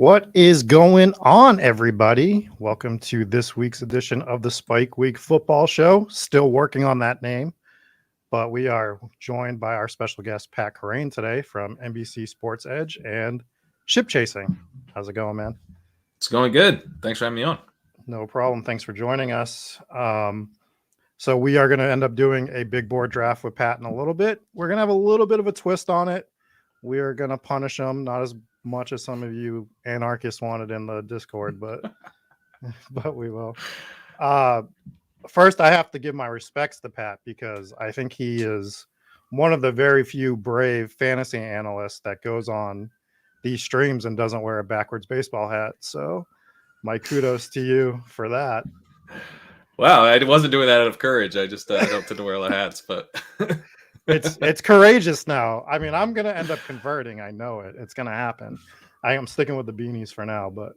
What is going on, everybody? Welcome to this week's edition of the Spike Week Football Show. Still working on that name, but we are joined by our special guest, Pat Kerrane, today from NBC Sports Edge and Ship Chasing. How's it going, man? It's going good. Thanks for having me on. No problem. Thanks for joining us. So we are going to end up doing a big board draft with Pat in a little bit. We're going to have a little bit of a twist on it. We are going to punish him, not as much as some of you anarchists wanted in the Discord, but we will. First, I have to give my respects to Pat because I think he is one of the very few brave fantasy analysts that goes on these streams and doesn't wear a backwards baseball hat. So my kudos to you for that. Wow, I wasn't doing that out of courage. I just don't tend to wear the hats, but it's courageous now. I mean, I'm gonna end up converting. I know it. It's gonna happen. I am sticking with the beanies for now, but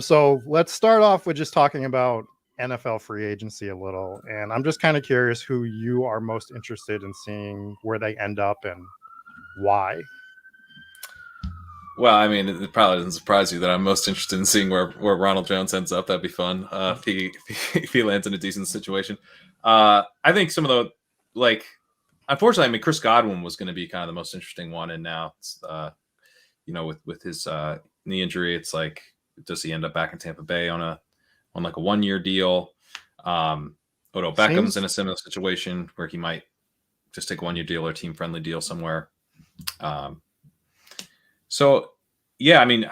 so let's start off with just talking about NFL free agency a little. And I'm just kind of curious who you are most interested in seeing where they end up and why. Well, I mean, it probably doesn't surprise you that I'm most interested in seeing where Ronald Jones ends up. That'd be fun if he lands in a decent situation. I think some of the unfortunately, I mean, Chris Godwin was going to be kind of the most interesting one, and now it's, with his knee injury, it's like, does he end up back in Tampa Bay on a 1-year deal? Odell Beckham's in a similar situation where he might just take a 1-year deal or team friendly deal somewhere. So, yeah, I mean,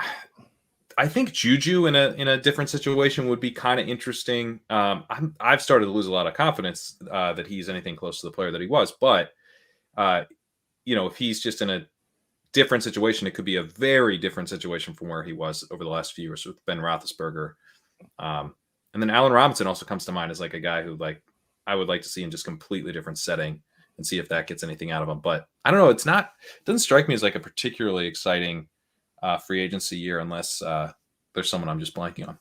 I think Juju in a different situation would be kind of interesting. I've started to lose a lot of confidence that he's anything close to the player that he was. But, if he's just in a different situation, it could be a very different situation from where he was over the last few years with Ben Roethlisberger. And then Allen Robinson also comes to mind as like a guy who I would like to see in just completely different setting and see if that gets anything out of him. But I don't know. It doesn't strike me as like a particularly exciting free agency year unless there's someone I'm just blanking on.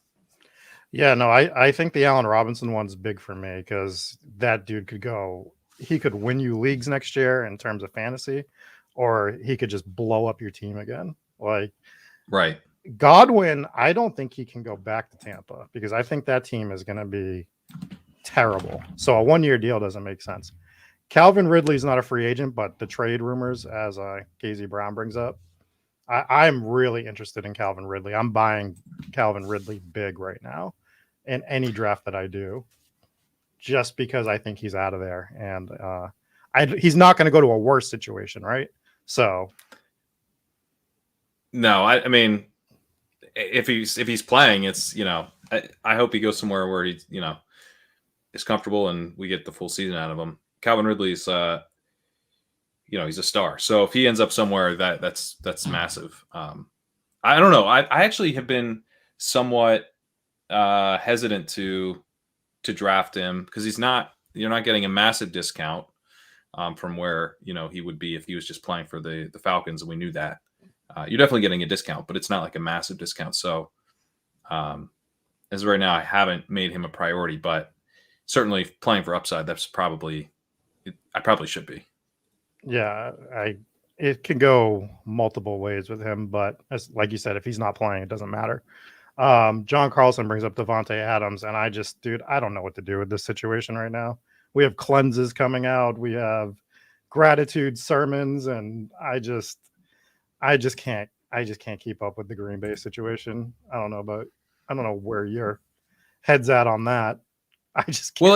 Yeah, no, I think the Allen Robinson one's big for me because that dude he could win you leagues next year in terms of fantasy, or he could just blow up your team again. Like, right. Godwin, I don't think he can go back to Tampa because I think that team is going to be terrible. So a 1-year deal doesn't make sense. Calvin Ridley's not a free agent, but the trade rumors, as Casey Brown brings up, I'm really interested in Calvin Ridley. I'm buying Calvin Ridley big right now in any draft that I do, just because I think he's out of there. And he's not going to go to a worse situation, right? So. No, I mean, if he's playing, it's, I hope he goes somewhere where he, is comfortable and we get the full season out of him. Calvin Ridley's, he's a star. So if he ends up somewhere, that's massive. I don't know. I actually have been somewhat hesitant to draft him because you're not getting a massive discount from where, he would be if he was just playing for the Falcons, and we knew that. You're definitely getting a discount, but it's not like a massive discount. So as of right now, I haven't made him a priority, but certainly playing for upside, I probably should be. Yeah, it can go multiple ways with him, but like you said, if he's not playing, it doesn't matter. John Carlson brings up Devonta Adams, and I don't know what to do with this situation right now. We have cleanses coming out, we have gratitude sermons, and I just can't keep up with the Green Bay situation. I don't know where your head's at on that. I just can't. Well,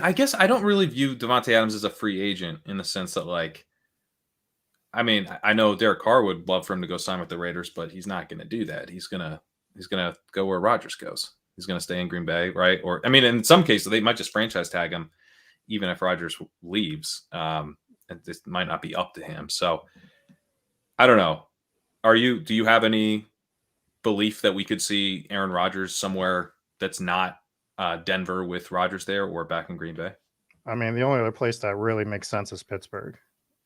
I guess I don't really view Devonta Adams as a free agent in the sense that, I know Derek Carr would love for him to go sign with the Raiders, but he's not going to do that. He's gonna go where Rodgers goes. He's going to stay in Green Bay, right? Or, in some cases, they might just franchise tag him, even if Rodgers leaves. And this might not be up to him. So, I don't know. Do you have any belief that we could see Aaron Rodgers somewhere that's not Denver with Rodgers there or back in Green Bay? I mean, the only other place that really makes sense is Pittsburgh,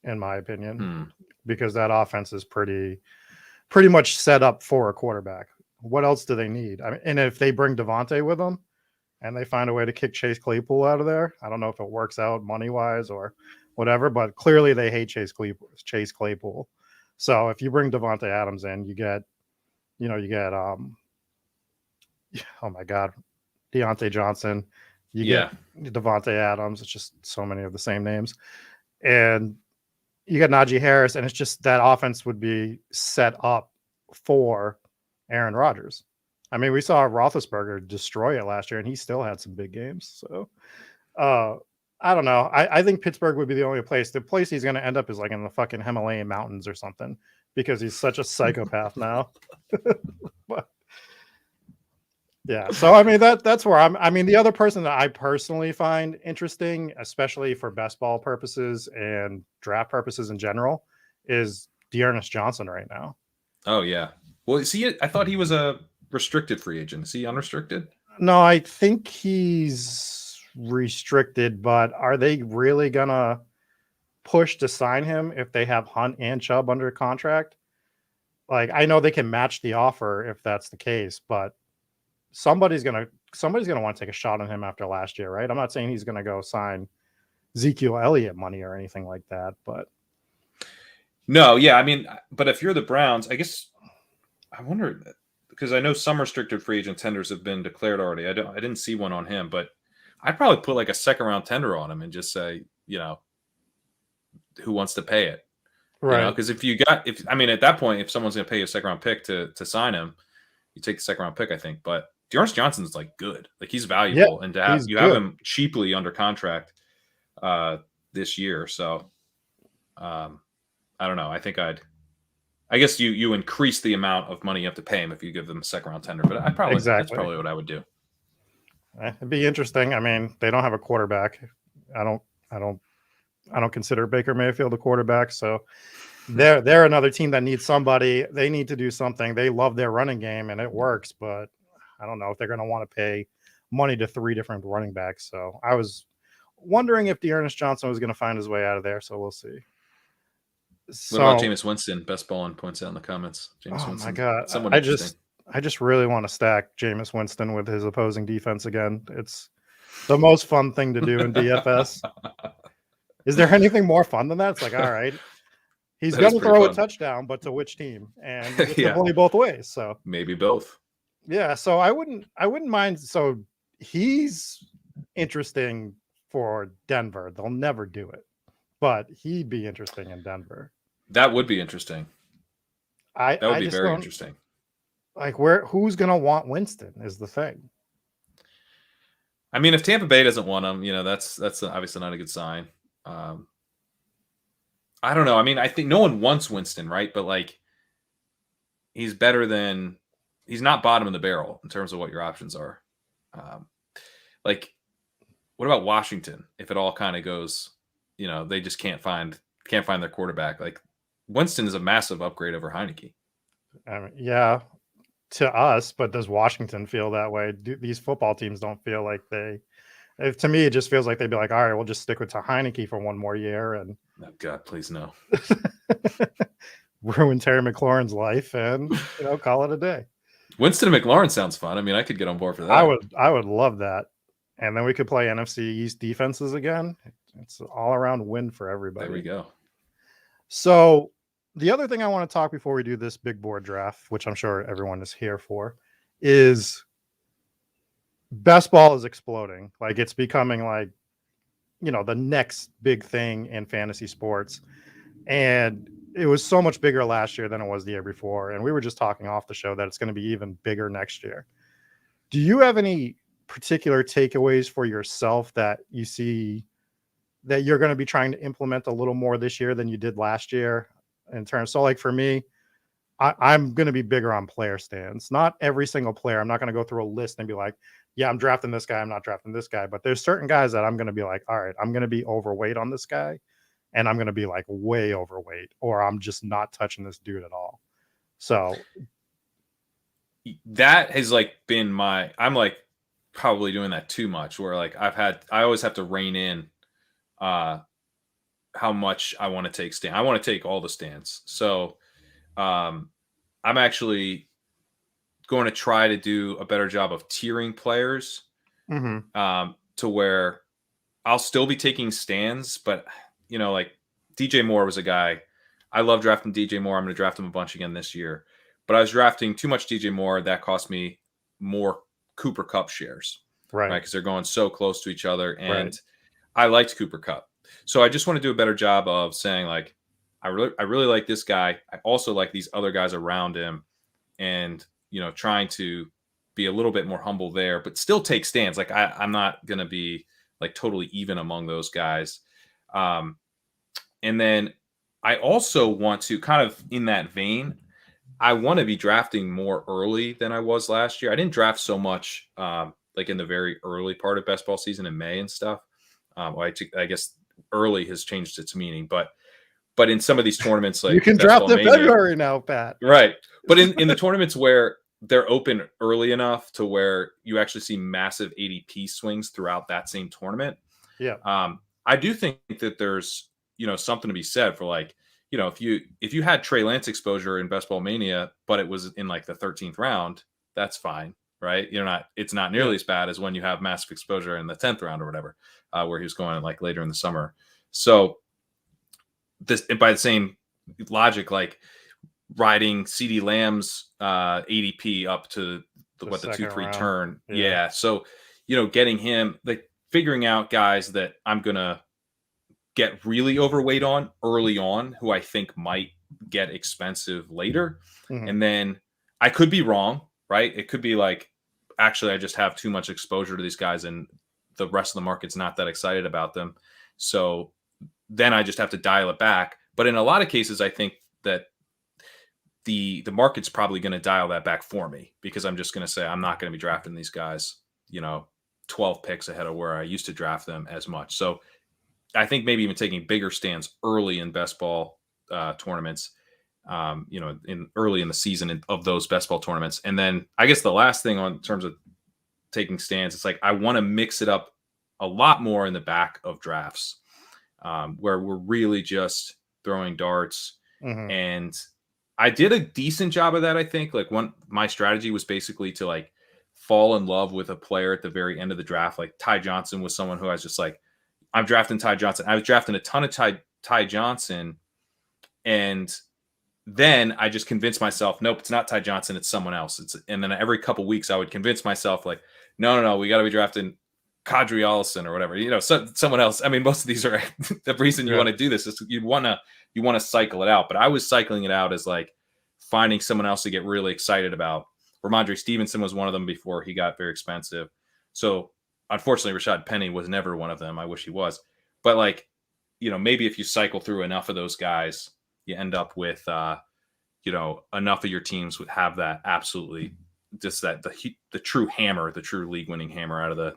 in my opinion, because that offense is pretty much set up for a quarterback. What else do they need? And if they bring Devontae with them and they find a way to kick Chase Claypool out of there, I don't know if it works out money-wise or whatever, but clearly they hate Chase Claypool. So if you bring Devonta Adams in, you get oh my God, Deontay Johnson, you get Devonta Adams. It's just so many of the same names, and you get Najee Harris, and it's just that offense would be set up for Aaron Rodgers. I mean, we saw Roethlisberger destroy it last year, and he still had some big games. So, I don't know. I think Pittsburgh would be the only place. The place he's going to end up is like in the fucking Himalayan mountains or something, because he's such a psychopath now. But yeah, so I mean that's where I mean, the other person that I personally find interesting, especially for best ball purposes and draft purposes in general, is Dearness Johnson right now. Oh yeah. Well, see, I thought he was a restricted free agent. Is he unrestricted? No, I think he's restricted, but are they really gonna push to sign him if they have Hunt and Chubb under contract? Like, I know they can match the offer if that's the case, but somebody's gonna want to take a shot on him after last year, right? I'm not saying he's gonna go sign Ezekiel Elliott money or anything like that, but no, yeah, I mean, but if you're the Browns, I guess I wonder, because I know some restricted free agent tenders have been declared already. I didn't see one on him, but I'd probably put like a second round tender on him and just say, who wants to pay it, right? Because at that point, if someone's going to pay a second round pick to sign him, you take the second round pick, I think. But Dearness Johnson's like good, like he's valuable, and to have have him cheaply under contract this year. So I don't know. I guess you increase the amount of money you have to pay him if you give them a second round tender. But that's probably what I would do. It'd be interesting. I mean, they don't have a quarterback. I don't consider Baker Mayfield a quarterback, so they're another team that needs somebody. They need to do something. They love their running game and it works, but I don't know if they're going to want to pay money to 3 different running backs. So I was wondering if Dearness Johnson was going to find his way out of there. So we'll see. What about Jameis Winston? Best ball and points out in the comments. Jameis Winston. My God. Interesting. I just really want to stack Jameis Winston with his opposing defense again. It's the most fun thing to do in DFS. Is there anything more fun than that? It's like, all right, he's going to throw a touchdown, but to which team? And it's only both ways. So maybe both. Yeah. So I wouldn't mind. So he's interesting for Denver. They'll never do it, but he'd be interesting in Denver. That would be interesting. That would be very interesting. Like, who's going to want Winston is the thing. I mean, if Tampa Bay doesn't want him, that's obviously not a good sign. I don't know. I mean, I think no one wants Winston, right? But like, he's not bottom of the barrel in terms of what your options are. Like, what about Washington? If it all kind of goes, they just can't find their quarterback. Like, Winston is a massive upgrade over Heineke. Yeah, to us, but does Washington feel that way? These football teams don't feel like they. To me, it just feels like they'd be like, all right, we'll just stick with Heineke for one more year. And oh God, please no. Ruin Terry McLaurin's life and call it a day. Winston and McLaurin sounds fun. I mean, I could get on board for that. I would love that. And then we could play NFC East defenses again. It's an all-around win for everybody. There we go. So the other thing I want to talk before we do this big board draft, which I'm sure everyone is here for, is best ball is exploding. Like, it's becoming like, the next big thing in fantasy sports. And it was so much bigger last year than it was the year before. And we were just talking off the show that it's going to be even bigger next year. Do you have any particular takeaways for yourself that you see that you're going to be trying to implement a little more this year than you did last year in terms? So like for me, I'm going to be bigger on player stands. Not every single player. I'm not going to go through a list and be like, yeah, I'm drafting this guy, I'm not drafting this guy. But there's certain guys that I'm going to be like, all right, I'm going to be overweight on this guy. And I'm going to be like way overweight, or I'm just not touching this dude at all. So that has like been I'm like probably doing that too much, where like I always have to rein in how much I want to take stand. I want to take all the stands. So I'm actually going to try to do a better job of tiering players to where I'll still be taking stands, but like DJ Moore was a guy I love drafting DJ Moore. I'm going to draft him a bunch again this year. But I was drafting too much DJ Moore. That cost me more Cooper Kupp shares, right? Because they're going so close to each other. And I liked Cooper Kupp. So I just want to do a better job of saying, like, I really like this guy. I also like these other guys around him. And, trying to be a little bit more humble there, but still take stands. Like, I'm not going to be, like, totally even among those guys. And then I also want to, kind of in that vein, I want to be drafting more early than I was last year. I didn't draft so much like in the very early part of best ball season in May and stuff. I guess early has changed its meaning, but in some of these tournaments, like you can draft in February now, Pat. Right. But in the tournaments where they're open early enough to where you actually see massive ADP swings throughout that same tournament. Yeah. I do think that there's, something to be said for, like, if you had Trey Lance exposure in Best Ball Mania, but it was in like the 13th round, that's fine, right? It's not nearly as bad as when you have massive exposure in the 10th round or whatever, where he was going like later in the summer. So this, by the same logic, like riding CD Lamb's ADP up to the 2-3 turn. Yeah. So, getting him, like, figuring out guys that I'm going to get really overweight on early on, who I think might get expensive later. Mm-hmm. And then I could be wrong, right? It could be like, actually, I just have too much exposure to these guys and the rest of the market's not that excited about them. So then I just have to dial it back. But in a lot of cases, I think that the market's probably going to dial that back for me, because I'm just going to say, I'm not going to be drafting these guys, 12 picks ahead of where I used to draft them as much. So I think maybe even taking bigger stands early in best ball tournaments, early in the season of those best ball tournaments. And then I guess the last thing in terms of taking stands, it's like, I want to mix it up a lot more in the back of drafts, where we're really just throwing darts. Mm-hmm. And I did a decent job of that. I think, like, my strategy was basically to, like, fall in love with a player at the very end of the draft. Like Ty Johnson was someone who I was just like, I'm drafting Ty Johnson. I was drafting a ton of Ty Johnson. And then I just convinced myself, nope, it's not Ty Johnson, it's someone else. And then every couple weeks I would convince myself, like, no, we got to be drafting Kadri Allison or whatever, someone else. I mean, most of these are the reason you want to do this is you want to cycle it out. But I was cycling it out as, like, finding someone else to get really excited about. Ramondre Stevenson was one of them before he got very expensive. So unfortunately, Rashad Penny was never one of them. I wish he was. But, like, maybe if you cycle through enough of those guys, you end up with, enough of your teams would have that absolutely just that the true hammer, the true league winning hammer out of the,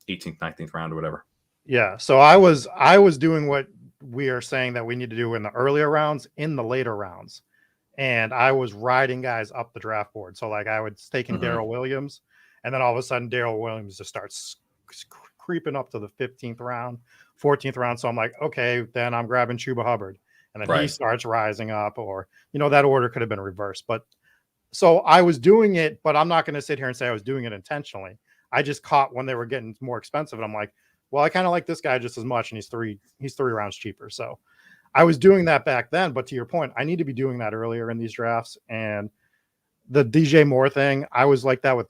18th, 19th round or whatever. Yeah. So I was doing what we are saying that we need to do in the earlier rounds, in the later rounds. And I was riding guys up the draft board. So, like, I was taking Darrell Williams, and then all of a sudden Darrell Williams just starts creeping up to the 15th round, 14th round. So I'm like, okay, then I'm grabbing Chuba Hubbard. And then he starts rising up, or, that order could have been reversed. But so I was doing it, but I'm not going to sit here and say I was doing it intentionally. I just caught when they were getting more expensive. And I'm like, well, I kind of like this guy just as much. And he's three rounds cheaper. So I was doing that back then. But to your point, I need to be doing that earlier in these drafts. And the DJ Moore thing, I was like that with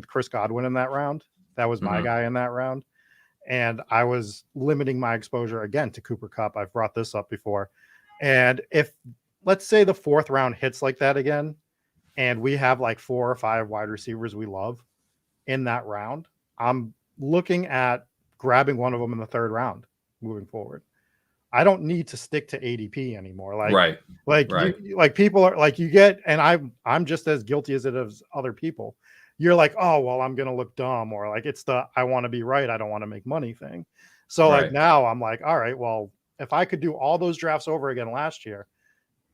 Chris Godwin in that round. That was my guy in that round. And I was limiting my exposure again to Cooper Kupp. I've brought this up before. And if, let's say, the 4th round hits like that again, and we have like 4 or 5 wide receivers we love in that round, I'm looking at grabbing one of them in the 3rd round moving forward. I don't need to stick to ADP anymore. Like people are like, you get, and I'm just as guilty as it is other people. You're like, oh, well, I'm going to look dumb, or like, it's the, I want to be right, I don't want to make money thing. So like now I'm like, all right, well, if I could do all those drafts over again last year,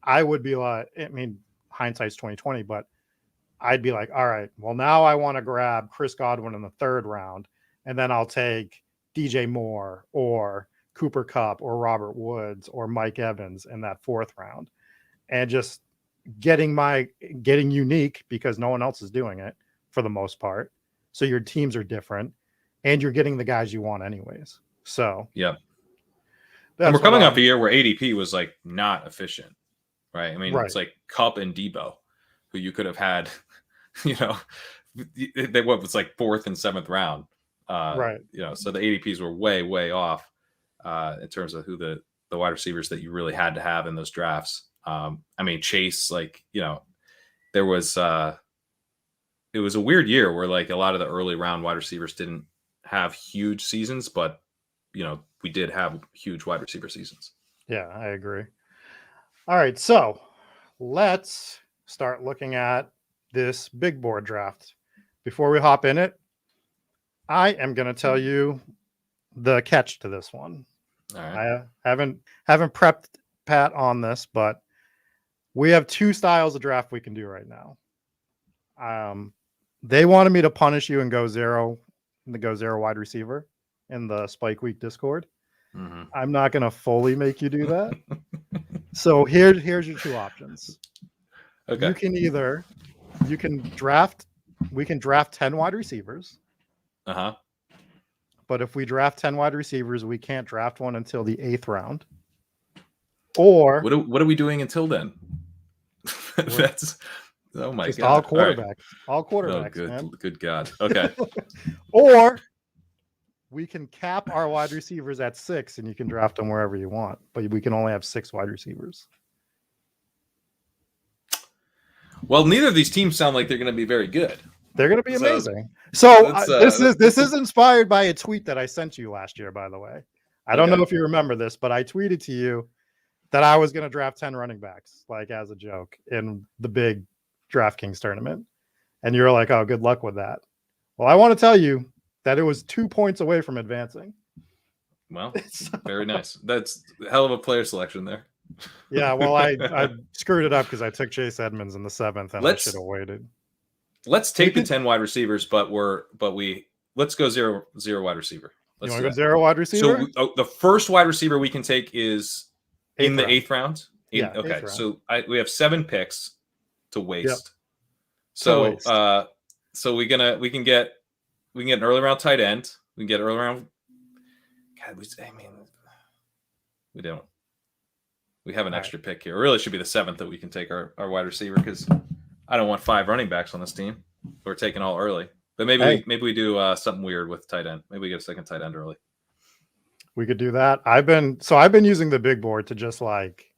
I would be like, I mean, hindsight's 2020, but I'd be like, all right, well, now I want to grab Chris Godwin in the 3rd round, and then I'll take DJ Moore or Cooper Kupp or Robert Woods or Mike Evans in that 4th round, and just getting unique, because no one else is doing it for the most part. So your teams are different, and you're getting the guys you want anyways. So yeah. And we're coming off a year where ADP was like not efficient. right? I mean, Right. it's like Cup and Debo, who you could have had, you know, they was like 4th and 7th round. Right. You know, so the ADPs were way off in terms of who the wide receivers that you really had to have in those drafts. I mean, Chase, like, you know, there was it was a weird year where like a lot of the early round wide receivers didn't have huge seasons, but you know, we did have huge wide receiver seasons. Yeah, I agree. All right, so let's start looking at this big board draft. Before we hop in it, I am going to tell you the catch to this one. All right. I haven't prepped Pat on this, but we have 2 styles of draft we can do right now. They wanted me to punish you and go zero wide receiver in the Spike Week Discord. Mm-hmm. I'm not going to fully make you do that. So here's your 2 options. Okay. We can draft 10 wide receivers. Uh-huh. But if we draft 10 wide receivers, we can't draft one until the 8th round. Or what are we doing until then? That's oh my just god. all quarterbacks. All quarterbacks, oh, good, man. Good God. Okay. Or we can cap our wide receivers at 6 and you can draft them wherever you want, but we can only have 6 wide receivers. Well, neither of these teams sound like they're going to be very good. They're going to be amazing. So this is inspired by a tweet that I sent you last year, by the way. I don't know if you remember this, but I tweeted to you that I was going to draft 10 running backs, like as a joke, in the big DraftKings tournament. And you were like, oh, good luck with that. Well, I want to tell you that it was 2 points away from advancing. Well, very nice. That's a hell of a player selection there. Yeah, well, I screwed it up because I took Chase Edmonds in the 7th, and I should have waited. Let's take the 10 wide receivers, but let's go zero wide receiver. You want to go 0 wide receiver? So the first wide receiver we can take is in the 8th round. Yeah. Okay. 8th round. So we have 7 picks to waste. Yep. So we can get an early round tight end. We can get early round. God, we don't. We have an extra pick here. It really should be the 7th that we can take our wide receiver because I don't want 5 running backs on this team. We're taking all early. But maybe we do something weird with tight end. Maybe we get a second tight end early. We could do that. I've been using the big board to just like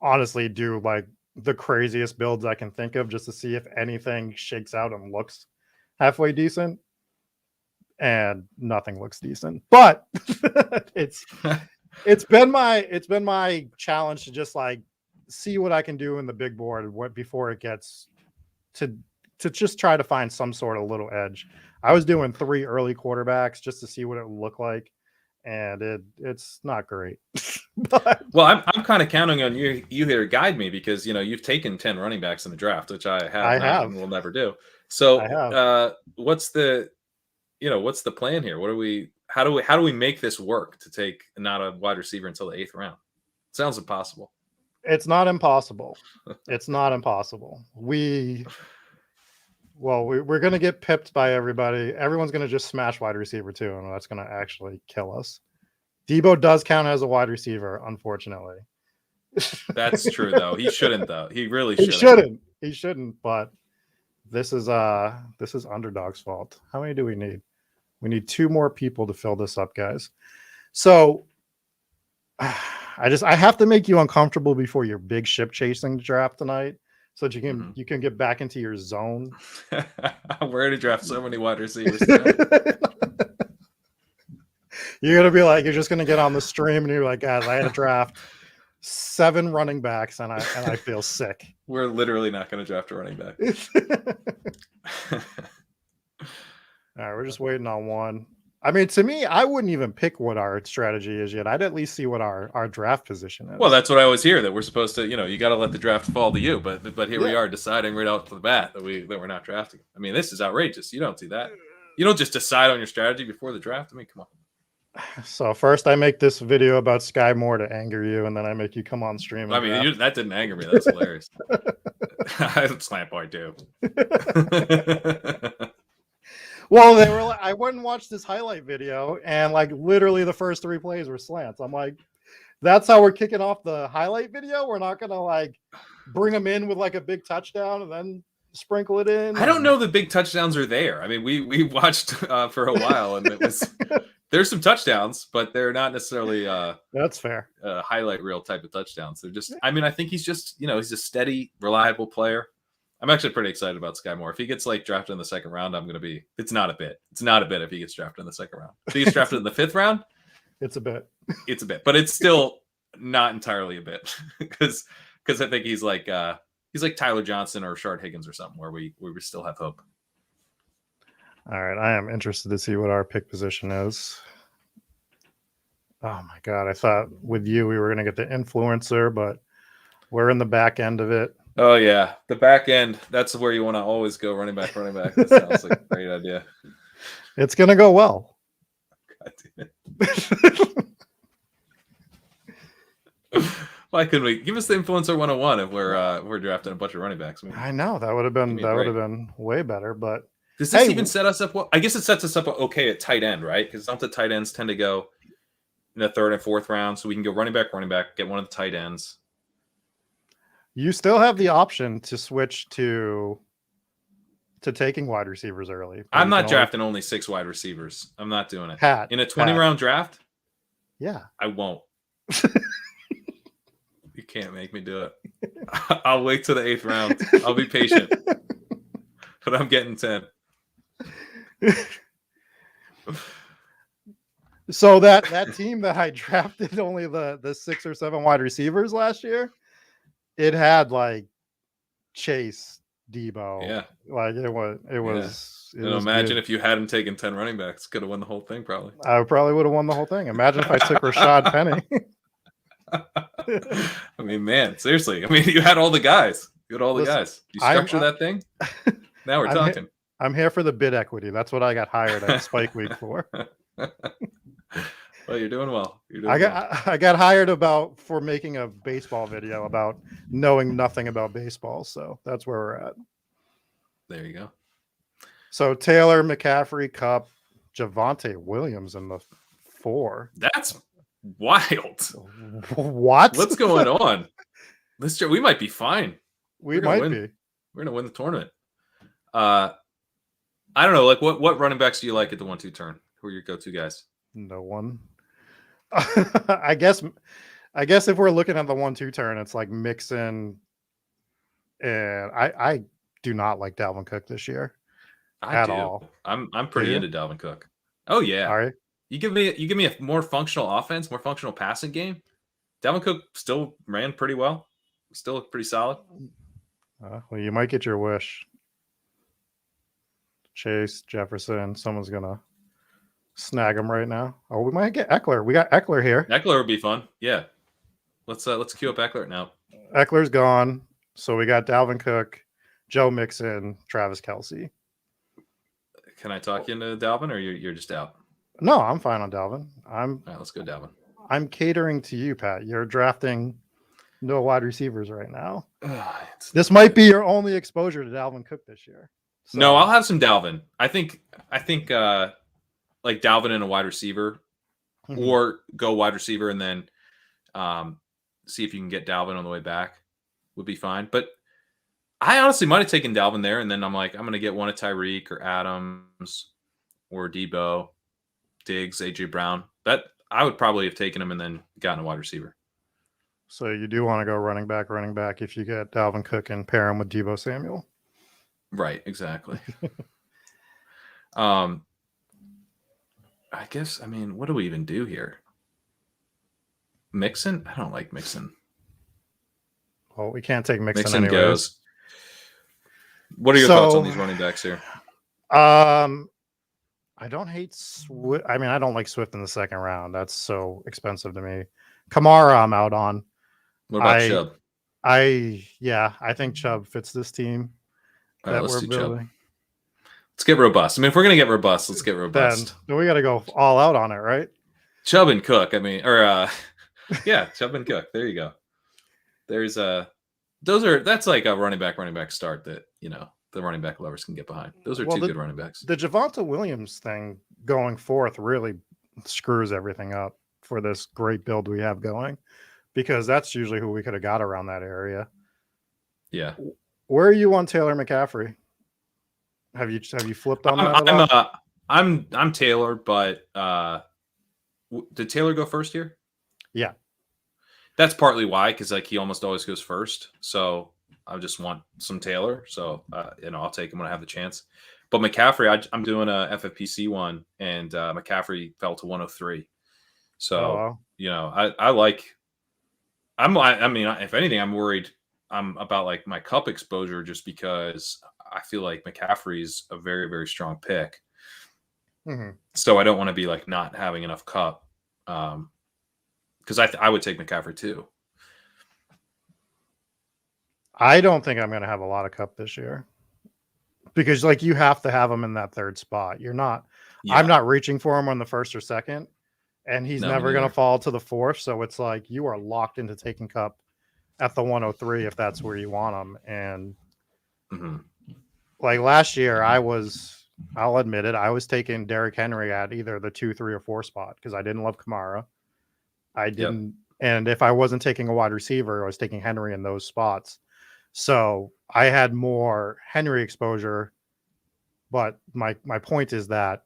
honestly do like the craziest builds I can think of just to see if anything shakes out and looks halfway decent. And nothing looks decent. But it's been my challenge to just like see what I can do in the big board before it gets to just try to find some sort of little edge. I was doing 3 early quarterbacks just to see what it would look like, and it's not great. Well, I'm kind of counting on you here to guide me because you've taken 10 running backs in the draft, which I have and will never do. So what's the plan here? How do we make this work to take not a wide receiver until the 8th round? Sounds impossible. It's not impossible. It's not impossible. We're going to get pipped by everybody. Everyone's going to just smash wide receiver too, and that's going to actually kill us. Debo does count as a wide receiver, unfortunately. That's true, though. He shouldn't, though. He really shouldn't. He shouldn't. But this is Underdog's fault. How many do we need? We need 2 more people to fill this up, guys. So I have to make you uncomfortable before your big ship chasing draft tonight, so that you can get back into your zone. We're going to draft so many wide receivers. You're going to be like, you're just going to get on the stream and you're like, guys, I had to draft 7 running backs and I feel sick. We're literally not going to draft a running back. All right, we're just waiting on one. I mean, to me, I wouldn't even pick what our strategy is yet. I'd at least see what our draft position is. Well, that's what I always hear, that we're supposed to, you got to let the draft fall to you. But here we are deciding right off the bat that we're not drafting. I mean, this is outrageous. You don't do that. You don't just decide on your strategy before the draft. I mean, come on. So first I make this video about Skye Moore to anger you, and then I make you come on stream. I mean, that didn't anger me. That's hilarious. Slant boy too. Well, I went and watched this highlight video, and like literally the first 3 plays were slants. I'm like, That's how we're kicking off the highlight video. We're not gonna like bring them in with like a big touchdown and then sprinkle it in. I don't know the big touchdowns are there. I mean, we watched for a while, and it was there's some touchdowns, but they're not necessarily That's fair. Highlight reel type of touchdowns. They're just. I mean, I think he's just he's a steady, reliable player. I'm actually pretty excited about Skye Moore. If he gets like drafted in the second round, I'm gonna be. It's not a bit. It's not a bit if he gets drafted in the second round. If he gets drafted in the fifth round, it's a bit. It's a bit, but it's still not entirely a bit because I think he's like Tyler Johnson or Rashard Higgins or something where we still have hope. All right, I am interested to see what our pick position is. Oh my God, I thought with you we were going to get the influencer, but we're in the back end of it. Oh yeah, the back end. That's where you want to always go, running back. That sounds like a great idea. It's going to go well. God damn it. Why couldn't we give us the influencer 101 if we're drafting a bunch of running backs? I know that would have been way better, but does this even set us up well? I guess it sets us up okay at tight end, right? Because some of the tight ends tend to go in the third and fourth round, so we can go running back, get one of the tight ends. You still have the option to switch to taking wide receivers early. I'm not drafting only 6 wide receivers. I'm not doing it. Pat, in a 20-round draft? Yeah. I won't. You can't make me do it. I'll wait till the 8th round. I'll be patient. But I'm getting 10. So that team that I drafted only the 6 or 7 wide receivers last year, it had like Chase, Debo. Yeah. Like it was. Imagine good. If you hadn't taken 10 running backs, could have won the whole thing probably. I probably would have won the whole thing. Imagine if I took Rashad Penny. I mean, man, seriously. I mean, you had all the guys. You structure that thing. Now we're talking. I'm here for the bid equity. That's what I got hired at Spike Week for. Well, you're doing well. I got hired for making a baseball video about knowing nothing about baseball. So that's where we're at. There you go. So Taylor, McCaffrey, Kupp, Javonte Williams in the 4. That's wild. What? What's going on? We might be fine. We might be. We're gonna win the tournament. I don't know. Like, what running backs do you like at the 1-2 turn? Who are your go-to guys? No one. I guess if we're looking at the 1-2 turn, it's like Mixon, and I do not like Dalvin Cook this year at all. I'm pretty into Dalvin Cook. Oh yeah. All right. You give me a more functional offense, more functional passing game. Dalvin Cook still ran pretty well. Still looked pretty solid. Well, you might get your wish. Chase, Jefferson, someone's gonna snag him right now. Oh, we might get Eckler. We got Eckler here. Eckler would be fun. Yeah. Let's queue up Eckler now. Eckler's gone. So we got Dalvin Cook, Joe Mixon, Travis Kelce. Can I talk you into Dalvin, or you're just out? No, I'm fine on Dalvin. All right, let's go Dalvin. I'm catering to you, Pat. You're drafting no wide receivers right now. This might be your only exposure to Dalvin Cook this year. So. No, I'll have some Dalvin. I think like Dalvin and a wide receiver, or go wide receiver and then see if you can get Dalvin on the way back would be fine. But I honestly might have taken Dalvin there, and then I'm like, I'm going to get one of Tyreek or Adams or Debo, Diggs, AJ Brown. That I would probably have taken him and then gotten a wide receiver. So you do want to go running back if you get Dalvin Cook and pair him with Debo Samuel. Right, exactly. I guess, I mean, what do we even do here? Mixon? I don't like Mixon. Well, we can't take Mixon anyways. Goes. What are your thoughts on these running backs here? I don't hate Swift. I mean, I don't like Swift in the second round. That's so expensive to me. Kamara, I'm out on. What about Chubb? I think Chubb fits this team. All right, let's do Chubb. Let's get robust. I mean, if we're going to get robust, let's get robust. Then we got to go all out on it, right? Chubb and Cook. I mean, or Chubb and Cook. There you go. That's like a running back start that, the running back lovers can get behind. Those are two good running backs. The Javonte Williams thing going forth really screws everything up for this great build we have going, because that's usually who we could have got around that area. Yeah. Where are you on Taylor McCaffrey? Have you flipped on that at all? I'm Taylor, but did Taylor go first here? Yeah. That's partly why, because like he almost always goes first. So I just want some Taylor. So I'll take him when I have the chance. But McCaffrey, I'm doing a FFPC one, and McCaffrey fell to 103. So I like. I mean, if anything, I'm worried. I'm about like my cup exposure, just because I feel like McCaffrey's a very, very strong pick. Mm-hmm. So I don't want to be like not having enough cup, because I would take McCaffrey too. I don't think I'm going to have a lot of cup this year, because like you have to have him in that third spot. You're not. Yeah. I'm not reaching for him on the first or second, and he's never going to fall to the fourth. So it's like you are locked into taking cup at the 103 if that's where you want him. And like last year, I'll admit it, I was taking Derrick Henry at either the 2, 3, or 4 spot because I didn't love Kamara. I didn't, and if I wasn't taking a wide receiver, I was taking Henry in those spots. So I had more Henry exposure, but my point is that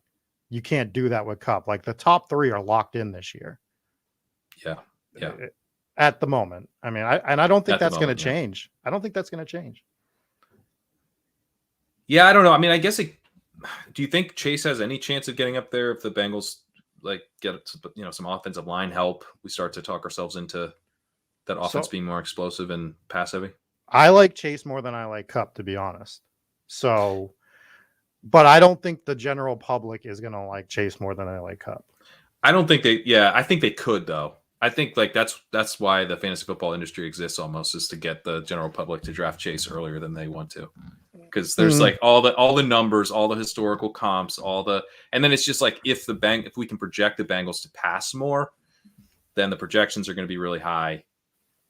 you can't do that with Cup. Like the top 3 are locked in this year. Yeah. At the moment. I mean, I don't think that's going to change. I don't think that's going to change. Yeah, I don't know. I mean, I guess do you think Chase has any chance of getting up there if the Bengals like get some offensive line help? We start to talk ourselves into that offense being more explosive and pass heavy. I like Chase more than I like Cup, to be honest. So, but I don't think the general public is going to like Chase more than I like Cup. I don't think I think they could though. I think like that's why the fantasy football industry exists almost, is to get the general public to draft Chase earlier than they want to. Because there's like all the numbers, all the historical comps, and then it's just like if we can project the Bengals to pass more, then the projections are going to be really high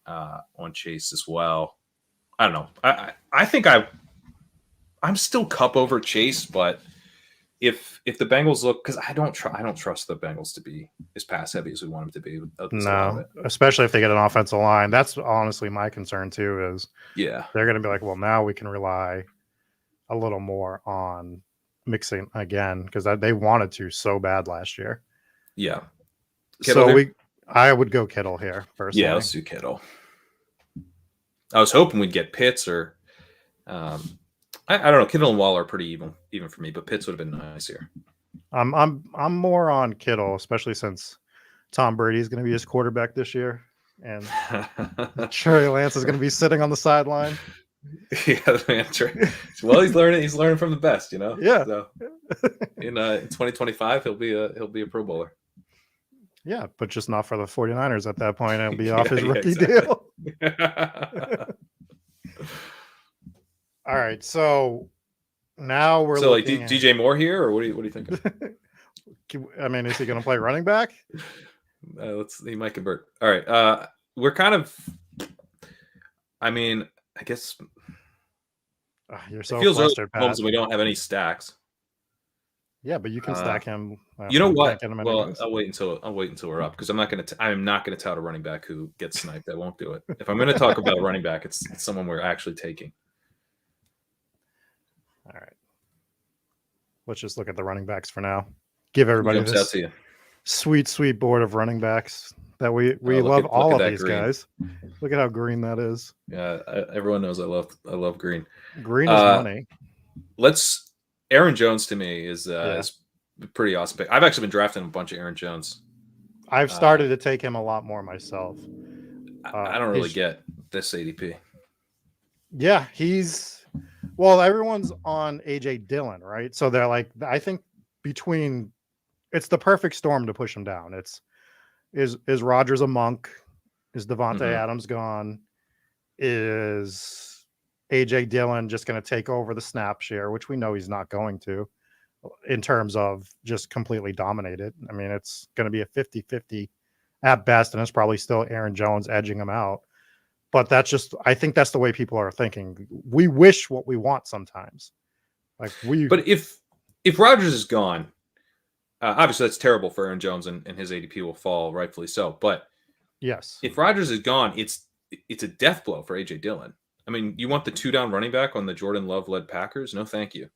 on Chase as well. I don't know. I think I'm still Cup over Chase, but if the Bengals look, because I don't trust the Bengals to be as pass heavy as we want them to be. No, especially if they get an offensive line. That's honestly my concern too. Is they're going to be like, well, now we can rely a little more on mixing again, because they wanted to so bad last year. Yeah. Kittle I would go Kittle here personally. Yeah, let's do Kittle. I was hoping we'd get Pitts or I don't know. Kittle and Waller are pretty even for me, but Pitts would have been nice here. I'm more on Kittle, especially since Tom Brady is going to be his quarterback this year, and Trey Lance is going to be sitting on the sideline. Yeah, man. Well, he's learning from the best, Yeah. So in 2025, he'll be a Pro Bowler. Yeah, but just not for the 49ers at that point. It'll be off his rookie deal. All right, so now we're looking like DJ Moore here, or what do you think? I mean, is he going to play running back? He might convert. All right, we're kind of. I mean, I guess you're so it feels flustered, Pat. We don't have any stacks. Yeah, but you can stack him. You know what? Well, I'll wait until we're up, because I'm not going to tout a running back who gets sniped. I won't do it. If I'm going to talk about a running back, it's someone we're actually taking. All right. Let's just look at the running backs for now. Give everybody this sweet board of running backs that we love. All of these guys. Look at how green that is. Yeah, everyone knows I love green. Green is money. Aaron Jones to me is a pretty awesome pick. I've actually been drafting a bunch of Aaron Jones. I've started to take him a lot more myself. I don't really get this ADP. Yeah, everyone's on AJ Dillon, right? So they're like, I think it's the perfect storm to push him down. Is Rodgers a monk? Is Devonta Adams gone? Is AJ Dillon just going to take over the snap share, which we know he's not going to, in terms of just completely dominate it? I mean, it's going to be a 50-50 at best, and it's probably still Aaron Jones edging him out. But I think that's the way people are thinking. We wish what we want sometimes. But if Rodgers is gone, Obviously, that's terrible for Aaron Jones, and his ADP will fall, rightfully so. But Yes. if Rodgers is gone, it's a death blow for AJ Dillon. I mean, you want the 2-down running back on the Jordan Love-led Packers? No, thank you.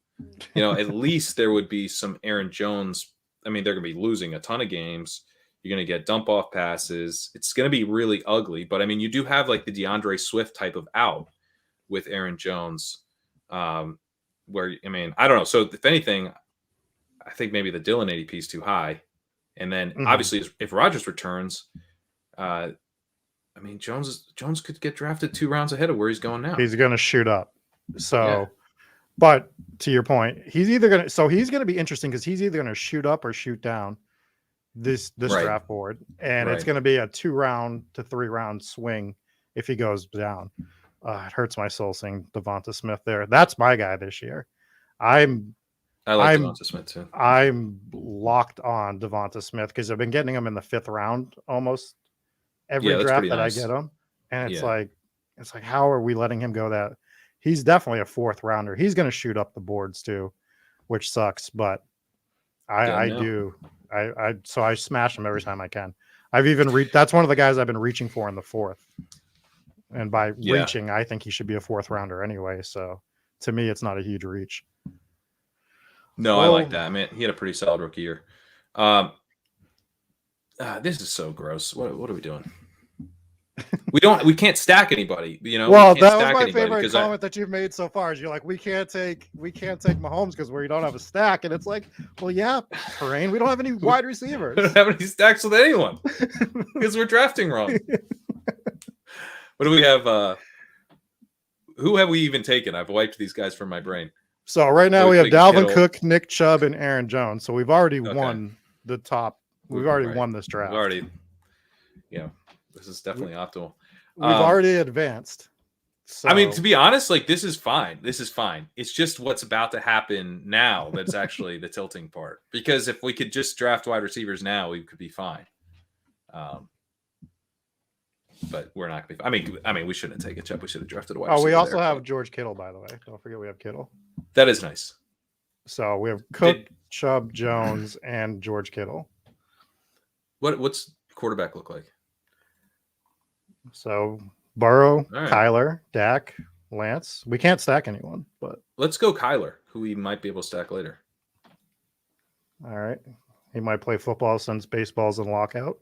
At least there would be some Aaron Jones. I mean, they're going to be losing a ton of games. You're going to get dump-off passes. It's going to be really ugly. But, I mean, you do have like the DeAndre Swift type of out with Aaron Jones where, I mean, I don't know. So, if anything, I think maybe the Dillon ADP is too high. And then, obviously, if Rodgers returns, I mean, Jones could get drafted 2 rounds ahead of where he's going now. He's going to shoot up. So, but to your point, he's going to be interesting because he's either going to shoot up or shoot down this draft board. And it's going to be a 2-round to 3-round swing if he goes down. It hurts my soul seeing Devonta Smith there. That's my guy this year. I like Devonta Smith too. I'm locked on Devonta Smith because I've been getting him in the 5th round almost every draft that nice. I get him. And it's like, how are we letting him go that? He's definitely a 4th rounder. He's going to shoot up the boards too, which sucks. But I smash him every time I can. I've even that's one of the guys I've been reaching for in the 4th. And by reaching, I think he should be a 4th rounder anyway. So to me, it's not a huge reach. No, I like that. I mean, he had a pretty solid rookie year. This is so gross. What are we doing? We can't stack anybody. Well, that was my favorite comment that you've made so far. Is you're like, we can't take Mahomes because we don't have a stack, and it's like, well, yeah, Kerrane, we don't have any wide receivers. We don't have any stacks with anyone because we're drafting wrong. What do we have? Who have we even taken? I've wiped these guys from my brain. So right now we have Dalvin Cook, Nick Chubb, and Aaron Jones. So we've already won the top. We've already won this draft. This is definitely optimal. We've already advanced. So. I mean, to be honest, like this is fine. It's just what's about to happen now that's actually the tilting part. Because if we could just draft wide receivers now, we could be fine. But we're not going to be. I mean, we shouldn't take a Chubb. We should have drafted a wide receiver. We also have George Kittle, by the way. Don't forget we have Kittle. That is nice. So we have Cook, Chubb, Jones, and George Kittle. What's quarterback look like? So Burrow, Kyler, Dak, Lance. We can't stack anyone, but let's go Kyler, who we might be able to stack later. All right. He might play football since baseball's in lockout.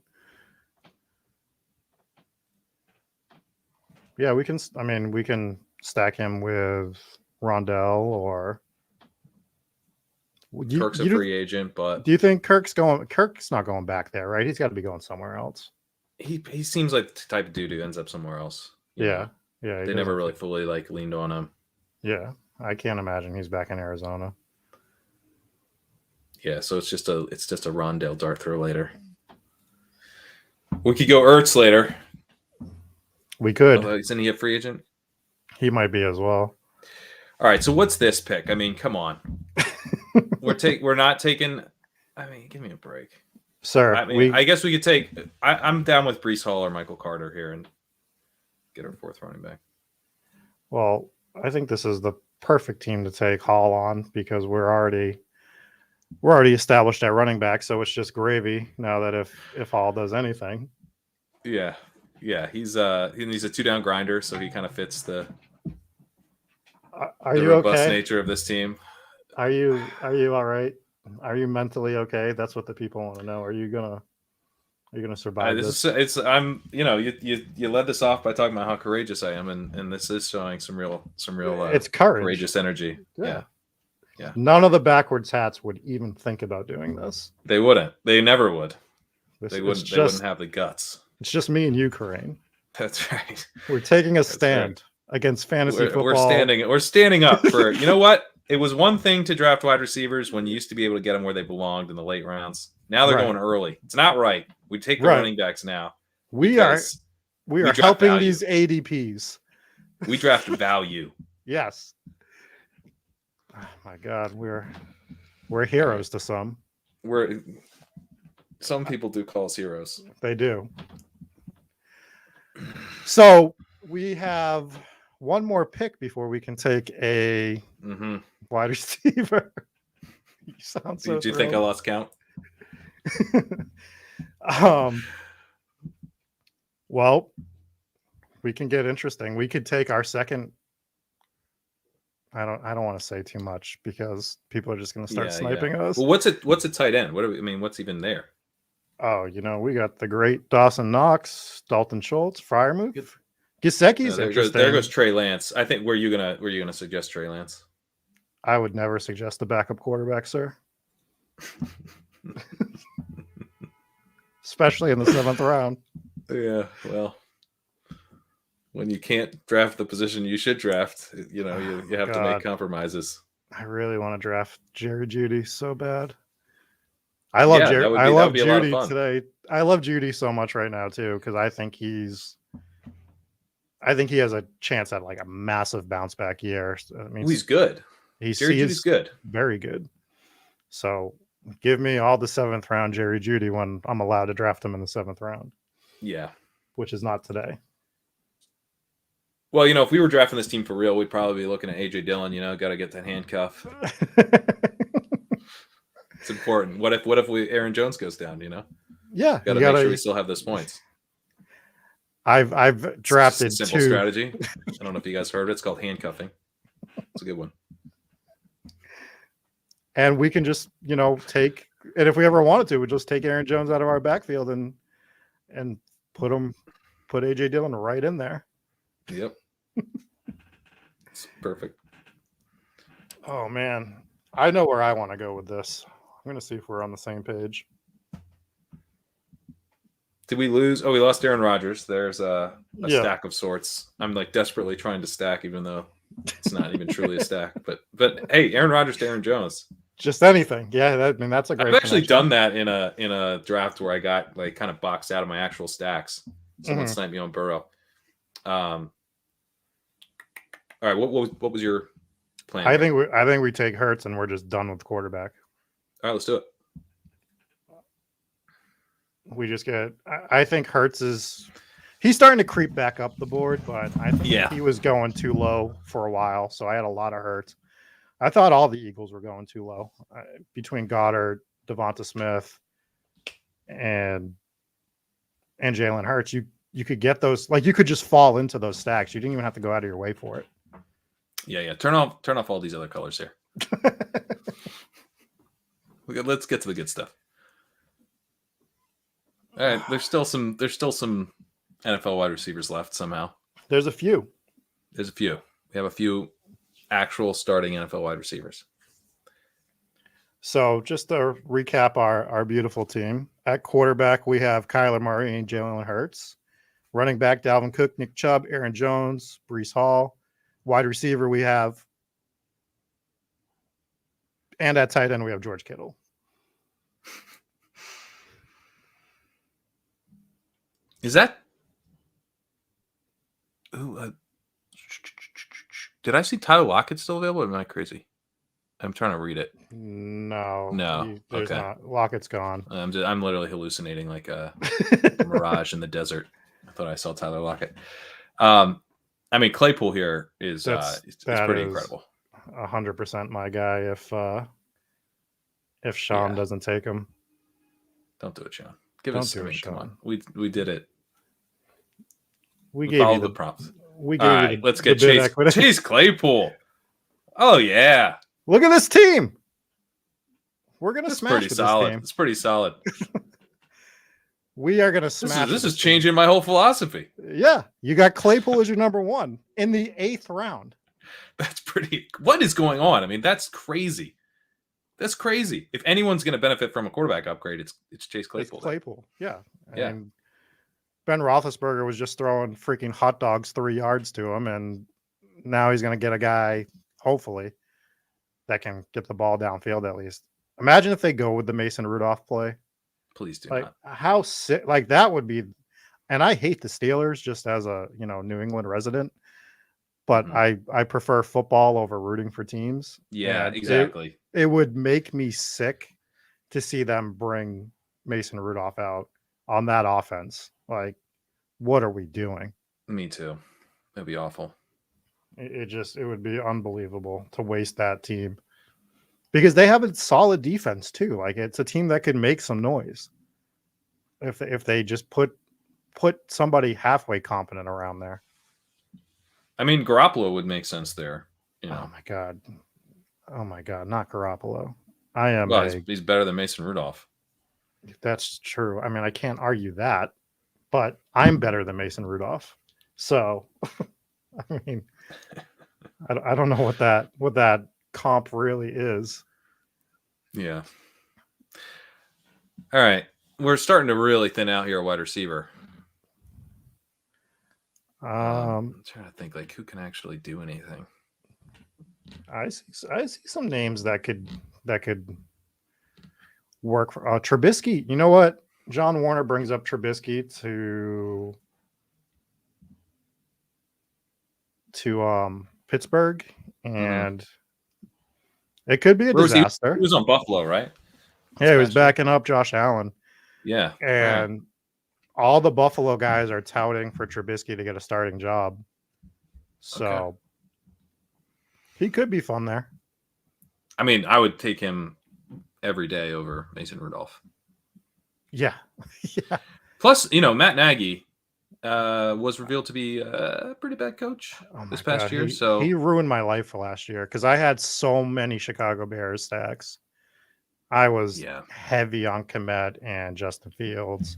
Yeah, we can stack him with Rondell or Kirk's a free agent, but do you think Kirk's not going back there, right? He's got to be going somewhere else. He seems like the type of dude who ends up somewhere else. Yeah. They never really fully leaned on him. Yeah, I can't imagine he's back in Arizona. Yeah, so it's just a Rondell dart throw later. We could go Ertz later. We could. Isn't he a free agent? He might be as well. All right, so what's this pick? I mean, come on. We're not taking. I mean, give me a break, sir. I mean, I guess we could take. I'm down with Breece Hall or Michael Carter here and get our 4th running back. Well, I think this is the perfect team to take Hall on because we're already established at running back, so it's just gravy now that if Hall does anything. Yeah, he's a 2-down grinder, so he kind of fits the robust nature of this team. Are you all right? Are you mentally okay? That's what the people want to know. Are you gonna survive this? You led this off by talking about how courageous I am, and this is showing some real it's courage, courageous energy. Yeah. None of the backwards hats would even think about doing this. They wouldn't. They never would. They wouldn't have the guts. It's just me and you, Kerrane. That's right. We're taking a stand against fantasy football. We're standing up for. You know what? It was one thing to draft wide receivers when you used to be able to get them where they belonged in the late rounds. Now they're going early. It's not right. We take the running backs now. We are helping value. These ADPs. We draft value. Yes. Oh my God, we're heroes to some. Some people do call us heroes. They do. So we have one more pick before we can take a wide receiver. You sound so. Did you think I lost count? Well, we can get interesting. We could take our second. I don't want to say too much because people are just going to start sniping us. Well, what's a tight end? What's even there? Oh, we got the great Dawson Knox, Dalton Schultz, Freiermuth, Gesicki's interesting. There goes Trey Lance. I think were you gonna suggest Trey Lance? I would never suggest a backup quarterback, sir. Especially in the 7th round. Yeah, well, when you can't draft the position you should draft, you have to make compromises. I really want to draft Jerry Jeudy so bad. I love Jerry. I love Jeudy today. I love Jeudy so much right now too because I think he has a chance at like a massive bounce back year. I mean, he's good. Jerry Jeudy's good, very good. So give me all the 7th round Jerry Jeudy when I'm allowed to draft him in the 7th round. Yeah, which is not today. Well, if we were drafting this team for real, we'd probably be looking at AJ Dillon. Got to get that handcuff. It's important. What if Aaron Jones goes down? Yeah, got to make sure we still have those points. I've drafted it's a simple strategy. I don't know if you guys heard it. It's called handcuffing. It's a good one. And we can just take, and if we ever wanted to, we'd just take Aaron Jones out of our backfield and put AJ Dillon right in there. Yep. It's perfect. Oh man, I know where I want to go with this. I'm going to see if we're on the same page. Did we lose? Oh, we lost Aaron Rodgers. There's a stack of sorts. I'm like desperately trying to stack, even though it's not even truly a stack. But hey, Aaron Rodgers to Aaron Jones. Just anything. Yeah, that's a great. I've actually done that in a draft where I got like kind of boxed out of my actual stacks. Someone sniped me on Burrow. All right, what was your plan? I think we take Hurts and we're just done with quarterback. All right, let's do it. We just get. I think Hurts he's starting to creep back up the board, but I think he was going too low for a while, so I had a lot of Hurts. I thought all the Eagles were going too low between Goddard, Devonta Smith, and Jalen Hurts. You could get those, like you could just fall into those stacks. You didn't even have to go out of your way for it. Yeah. Turn off all these other colors here. Let's get to the good stuff. All right, there's still some NFL wide receivers left somehow. There's a few. We have a few actual starting NFL wide receivers. So just to recap our beautiful team. At quarterback, we have Kyler Murray and Jalen Hurts. Running back, Dalvin Cook, Nick Chubb, Aaron Jones, Breece Hall. Wide receiver, we have. And at tight end, we have George Kittle. Is that? Ooh, did I see Tyler Lockett still available? Or am I crazy? I'm trying to read it. No, there's okay. not. Lockett's gone. I'm literally hallucinating like a mirage in the desert. I thought I saw Tyler Lockett. I mean, Claypool here is pretty incredible. 100% my guy. If Sean doesn't take him, don't do it, Sean. Give us. Come on, we did it. We gave you the prompts. We gave you let's get Chase Claypool. Oh yeah! Look at this team. We're gonna smash pretty solid. This team. It's pretty solid. We are gonna smash. This is changing my whole philosophy. Yeah, you got Claypool as your number 1 in the 8th round. That's pretty. What is going on? I mean, that's crazy. That's crazy. If anyone's going to benefit from a quarterback upgrade, it's Chase Claypool. It's Claypool, yeah. Yeah. And Ben Roethlisberger was just throwing freaking hot dogs 3 yards to him, and now he's going to get a guy, hopefully, that can get the ball downfield at least. Imagine if they go with the Mason Rudolph play. Please do like, not. How sick! Like that would be. And I hate the Steelers just as a New England resident, but I prefer football over rooting for teams. Yeah, exactly. It would make me sick to see them bring Mason Rudolph out on that offense. Like, what are we doing? Me too. It'd be awful. It would be unbelievable to waste that team because they have a solid defense too. Like it's a team that could make some noise if they just put somebody halfway competent around there. I mean, Garoppolo would make sense there. You know. Oh my god, not Garoppolo. I am. Well, he's better than Mason Rudolph. That's true. I mean, I can't argue that, but I'm better than Mason Rudolph. So, I mean, I don't know what that comp really is. Yeah. All right. We're starting to really thin out here at wide receiver. I'm trying to think like who can actually do anything. I see some names that could work for Trubisky. You know what? John Warner brings up Trubisky to Pittsburgh, and it could be a disaster. He was on Buffalo, right? Yeah, he was backing up Josh Allen. Yeah. And all the Buffalo guys are touting for Trubisky to get a starting job. So he could be fun there. I mean, I would take him every day over Mason Rudolph. Yeah. Yeah. Plus, Matt Nagy was revealed to be a pretty bad coach this past year. So he ruined my life for last year because I had so many Chicago Bears stacks. I was heavy on Kmet and Justin Fields,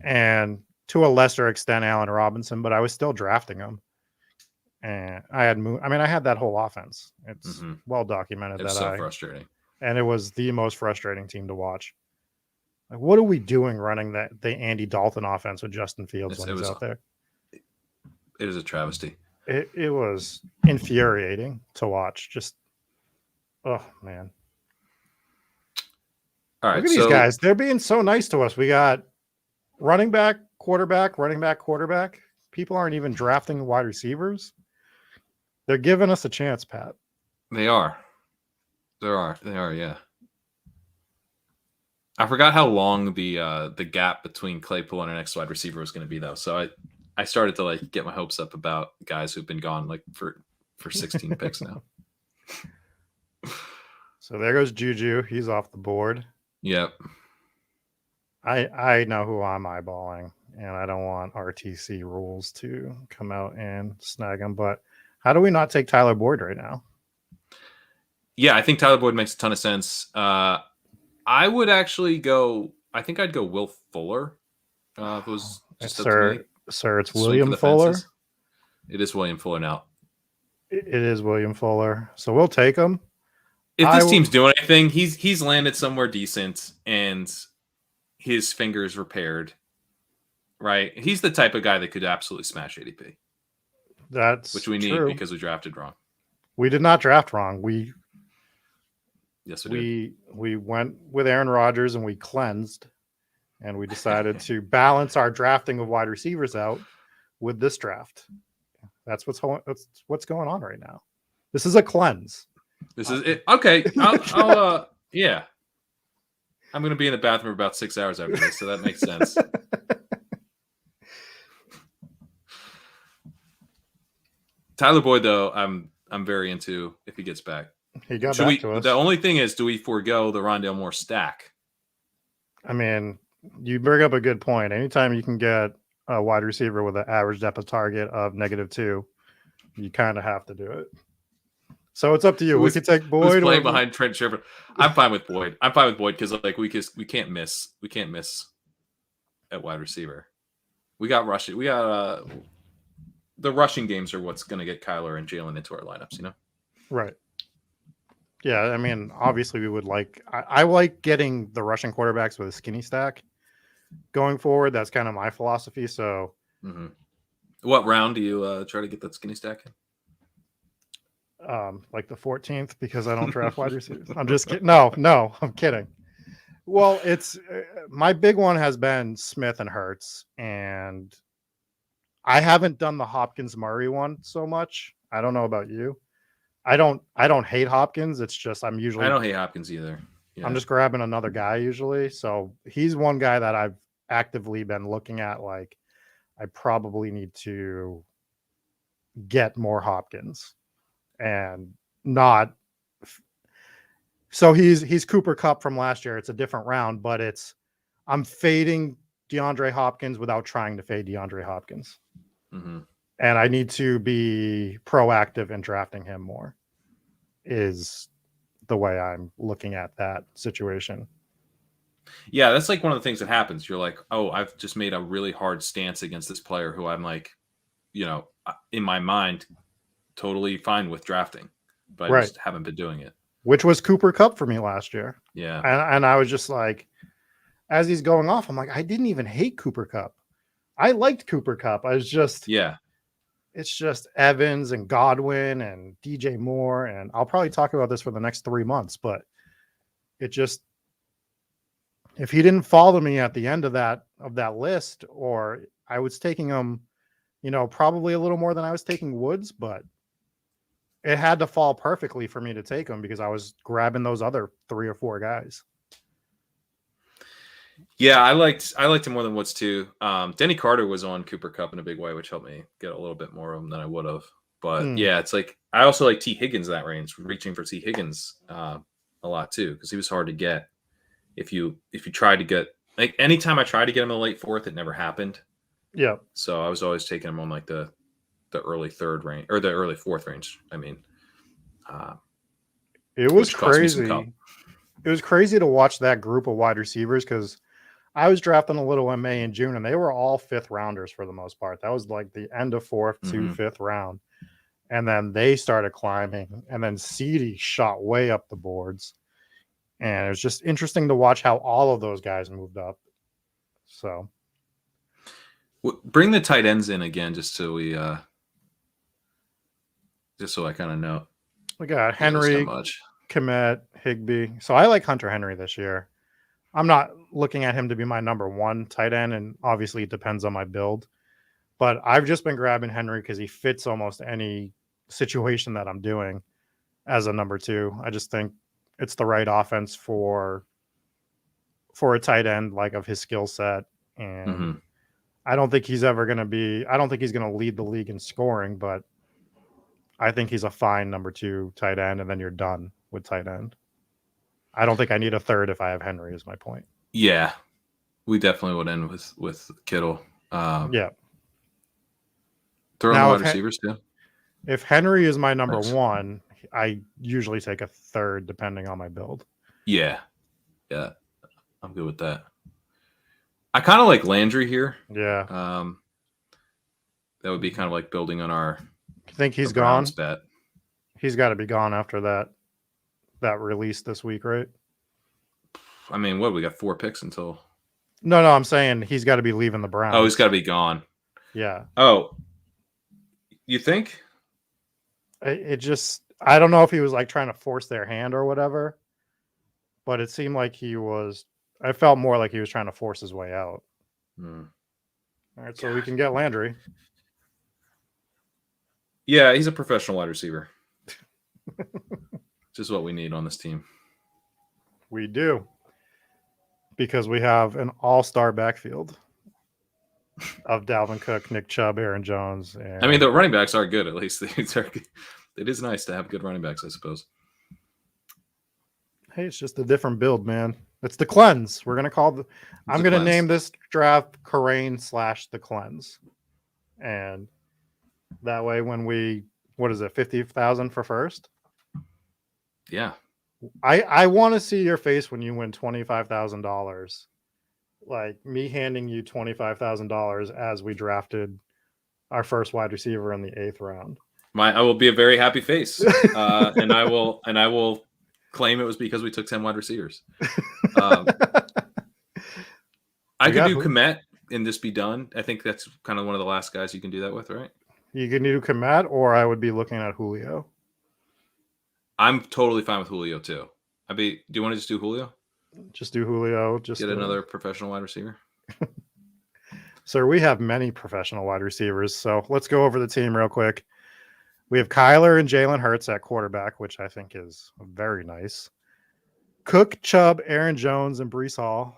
and to a lesser extent Allen Robinson, but I was still drafting them. And I had that whole offense. It's well documented. It's so frustrating, and it was the most frustrating team to watch. Like, what are we doing running the Andy Dalton offense with Justin Fields when he's out there? It is a travesty. It was infuriating to watch. Just, oh man. All right, look at these guys. They're being so nice to us. We got running back, quarterback. People aren't even drafting wide receivers. They're giving us a chance, Pat. They are. They are, yeah. I forgot how long the gap between Claypool and our next wide receiver was going to be, though. So I started to like get my hopes up about guys who've been gone like for 16 picks now. So there goes Juju. He's off the board. Yep. I know who I'm eyeballing, and I don't want RTC rules to come out and snag him. But how do we not take Tyler Boyd right now? Yeah, I think Tyler Boyd makes a ton of sense. I would actually go. I think I'd go Will Fuller. If it was just sir, it's William Fuller. Fences. It is William Fuller now. It is William Fuller. So we'll take him. If this team's doing anything, he's landed somewhere decent and his fingers repaired. Right? He's the type of guy that could absolutely smash ADP. Which we need because we drafted wrong. We did not draft wrong. Yes, we went with Aaron Rodgers and we cleansed, and we decided to balance our drafting of wide receivers out with this draft. That's what's going on right now. This is a cleanse. This is it. Okay. I'll yeah. I'm going to be in the bathroom for about 6 hours after this, so that makes sense. Tyler Boyd, though, I'm very into if he gets back. He got back to us. The only thing is, do we forego the Rondale Moore stack? I mean, you bring up a good point. Anytime you can get a wide receiver with an average depth of target of -2, you kind of have to do it. So it's up to you. We could take Boyd. Who's playing behind Trent Sherman? I'm fine with Boyd. Because like we can't miss. We can't miss at wide receiver. We got rushing. We got the rushing games are what's going to get Kyler and Jalen into our lineups. Right. Yeah, I mean, obviously we would like. I like getting the rushing quarterbacks with a skinny stack going forward. That's kind of my philosophy. So, what round do you try to get that skinny stack in? Like the 14th, because I don't draft wide receivers. I'm just kidding. No, I'm kidding. Well, it's my big one has been Smith and Hurts, and I haven't done the Hopkins Murray one so much. I don't know about you. I don't hate Hopkins. It's just I don't hate Hopkins either. Yeah. I'm just grabbing another guy usually. So he's one guy that I've actively been looking at. Like I probably need to get more Hopkins and not So he's Cooper Kupp from last year. It's a different round, but I'm fading DeAndre Hopkins without trying to fade DeAndre Hopkins. Mm-hmm. And I need to be proactive in drafting him more, is the way I'm looking at that situation. Yeah, that's like one of the things that happens. You're like, oh, I've just made a really hard stance against this player who I'm like, in my mind, totally fine with drafting, but I just haven't been doing it. Which was Cooper Kupp for me last year. Yeah. And I was just like, as he's going off, I'm like, I didn't even hate Cooper Kupp. I liked Cooper Kupp. I was just, it's just Evans and Godwin and DJ Moore. And I'll probably talk about this for the next 3 months, but it just, if he didn't follow me at the end of that list, or I was taking him, probably a little more than I was taking Woods, but it had to fall perfectly for me to take him because I was grabbing those other 3 or 4 guys. Yeah, I liked him more than Woods too. Denny Carter was on Cooper Kupp in a big way, which helped me get a little bit more of him than I would have. But yeah, it's like I also like T. Higgins in that range, reaching for T. Higgins a lot too, because he was hard to get. If you tried to get, like, anytime I tried to get him in the late 4th, it never happened. Yeah. So I was always taking him on like the early 3rd range or the early 4th range. I mean, it was crazy. It was crazy to watch that group of wide receivers because I was drafting a little in May and June, and they were all 5th rounders for the most part. That was like the end of 4th to 5th round. And then they started climbing, and then CeeDee shot way up the boards. And it was just interesting to watch how all of those guys moved up. So bring the tight ends in again, just so I kind of know. We got Henry, Kmet, Higbee. So I like Hunter Henry this year. I'm not looking at him to be my number 1 tight end, and obviously it depends on my build. But I've just been grabbing Henry because he fits almost any situation that I'm doing as a number 2. I just think it's the right offense for a tight end, like, of his skill set. And I don't think he's ever going to I don't think he's going to lead the league in scoring, but I think he's a fine number 2 tight end, and then you're done with tight end. I don't think I need a 3rd if I have Henry, is my point. Yeah, we definitely would end with Kittle. Yeah. Throw in the wide receivers too. If Henry is my number 1, I usually take a 3rd depending on my build. Yeah, I'm good with that. I kind of like Landry here. Yeah. That would be kind of like building on our. You think he's gone? Bet. He's got to be gone after that release this week, right? I mean, what, we got 4 picks until. No, I'm saying he's got to be leaving the Browns. Oh, he's got to be gone. Yeah. Oh, you think? It just, I don't know if he was like trying to force their hand or whatever, but it seemed like I felt more like he was trying to force his way out. All right, so we can get Landry. Yeah, he's a professional wide receiver. Just what we need on this team. We do. Because we have an all-star backfield of Dalvin Cook, Nick Chubb, Aaron Jones. And... I mean, the running backs are good, at least. It is nice to have good running backs, I suppose. Hey, it's just a different build, man. It's the cleanse. We're going to I'm going to name this draft Kerrane / the cleanse. And that way when what is it, 50,000 for first? Yeah. I want to see your face when you win $25,000. Like me handing you $25,000 as we drafted our first wide receiver in the 8th round. I will be a very happy face. And I will claim it was because we took 10 wide receivers. I could do Kmet and this be done. I think that's kind of one of the last guys you can do that with, right? You can do Kmet, or I would be looking at Julio. I'm totally fine with Julio too. Do you want to just do Julio? Just do Julio. Just get another professional wide receiver. Sir, we have many professional wide receivers, so let's go over the team real quick. We have Kyler and Jalen Hurts at quarterback, which I think is very nice. Cook, Chubb, Aaron Jones, and Breece Hall.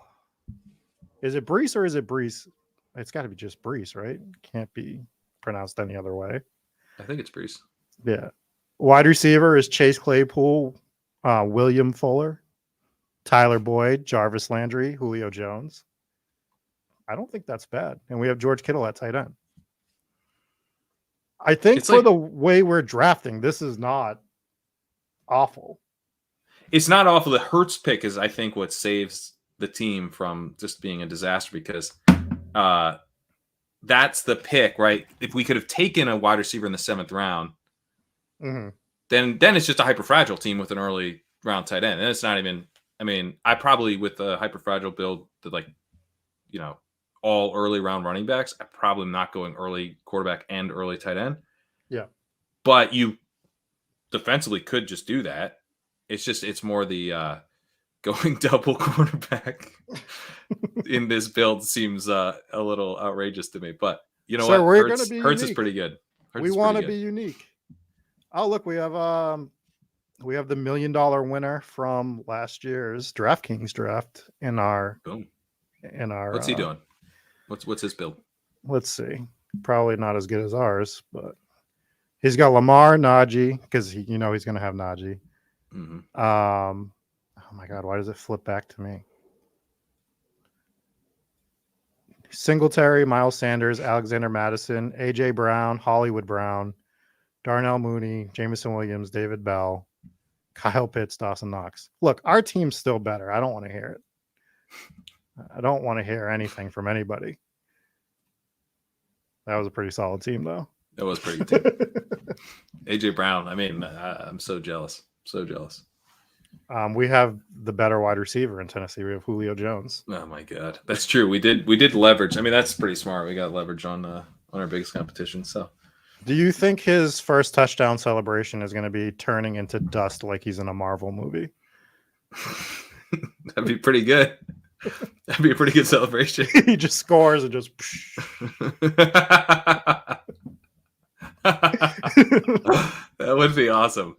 Is it Breece or is it Breece? It's got to be just Breece, right? Can't be pronounced any other way. I think it's Breece. Yeah. Wide receiver is Chase Claypool, William Fuller, Tyler Boyd, Jarvis Landry, Julio Jones. I don't think that's bad. And we have George Kittle at tight end. I think for the way we're drafting, this is not awful. It's not awful. The Hurts pick is, I think, what saves the team from just being a disaster, because that's the pick, right? If we could have taken a wide receiver in the 7th round, then it's just a hyper fragile team with an early round tight end. And it's not even, I mean, I probably, with a hyper fragile build, that all early round running backs, I'm probably not going early quarterback and early tight end. Yeah. But you defensively could just do that. It's more the going double quarterback in this build seems a little outrageous to me. But you know what? We're gonna be Hurts is pretty good. We want to be unique. Oh, look, we have the $1 million winner from last year's DraftKings draft in our boom. In our What's he doing? What's his build? Let's see. Probably not as good as ours, but he's got Lamar, Najee, because he's going to have Najee. Mm-hmm. Oh my God, why does it flip back to me? Singletary, Miles Sanders, Alexander Madison, AJ Brown, Hollywood Brown, Darnell Mooney, Jameson Williams, David Bell, Kyle Pitts, Dawson Knox. Look, our team's still better. I don't want to hear it. I don't want to hear anything from anybody. That was a pretty solid team, though. That was pretty good team. AJ Brown. I mean, I'm so jealous. So jealous. We have the better wide receiver in Tennessee. We have Julio Jones. Oh my God, that's true. We did leverage. I mean, that's pretty smart. We got leverage on our biggest competition. So, do you think his first touchdown celebration is going to be turning into dust like he's in a Marvel movie? That'd be pretty good. That'd be a pretty good celebration. He just scores and just. That would be awesome.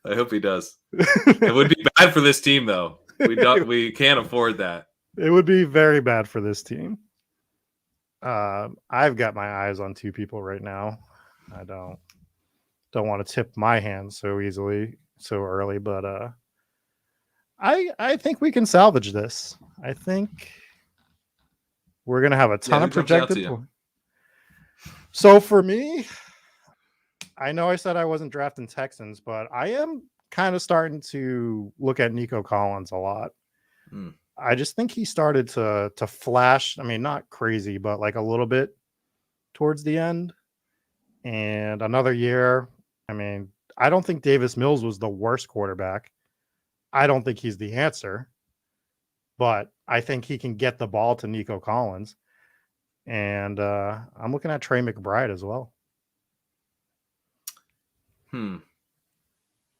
I hope he does. It would be bad for this team, though. We can't afford that. It would be very bad for this team. I've got my eyes on 2 people right now. I don't want to tip my hand so early, but I think we can salvage this. I think we're gonna have a ton of projected. So for me, I know I said I wasn't drafting Texans, but I am kind of starting to look at Nico Collins a lot. I just think he started to flash. I mean, not crazy, but like a little bit towards the end. And another year, I mean, I don't think Davis Mills was the worst quarterback. I don't think he's the answer, but I think he can get the ball to Nico Collins. And I'm looking at Trey McBride as well.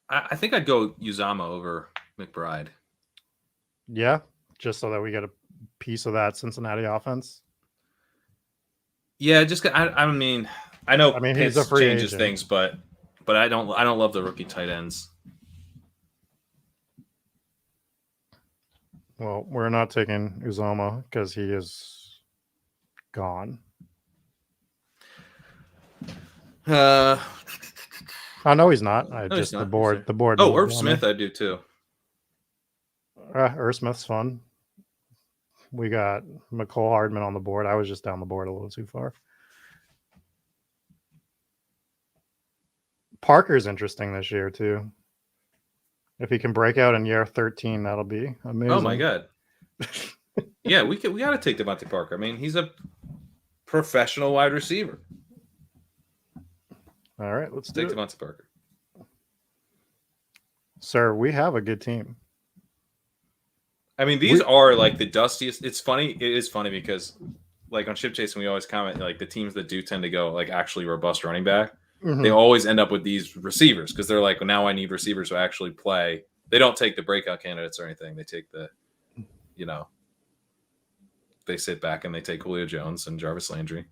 I think I'd go Uzama over McBride. Yeah, just so that we get a piece of that Cincinnati offense. Yeah, just I mean he's a free changes agent. Things, but I don't love the rookie tight ends. Well, we're not taking Uzama because he is gone. Oh no, he's not. The board. Oh, Irv Smith, I do too. Irv Smith's fun. We got McCole Hardman on the board. I was just down the board a little too far. Parker's interesting this year too. If he can break out in year 13, that'll be amazing. Oh my God. Yeah, we got to take Devonta Parker. I mean, he's a professional wide receiver. All right, let's take Devonta Parker. Sir, we have a good team. I mean, these are like the dustiest. It's funny. It is funny because, like on Ship Chasing, we always comment like the teams that do tend to go like actually robust running back. Mm-hmm. They always end up with these receivers because they're like, well, now I need receivers who actually play. They don't take the breakout candidates or anything. They take they sit back and they take Julio Jones and Jarvis Landry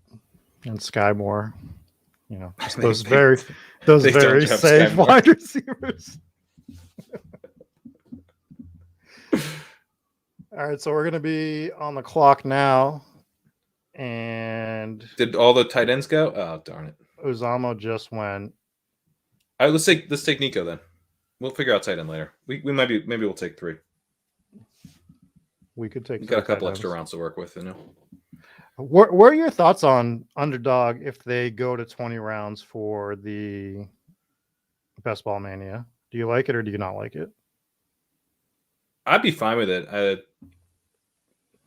and Skye Moore. Just those very safe wide receivers. All right, so we're going to be on the clock now. And did all the tight ends go? Oh, darn it. Uzama just went. All right, let's take Nico then. We'll figure out tight end later. Maybe we'll take 3. We could take. We've got a couple extra rounds to work with, you know. What are your thoughts on Underdog if they go to 20 rounds for the Best Ball Mania? Do you like it or do you not like it? I'd be fine with it.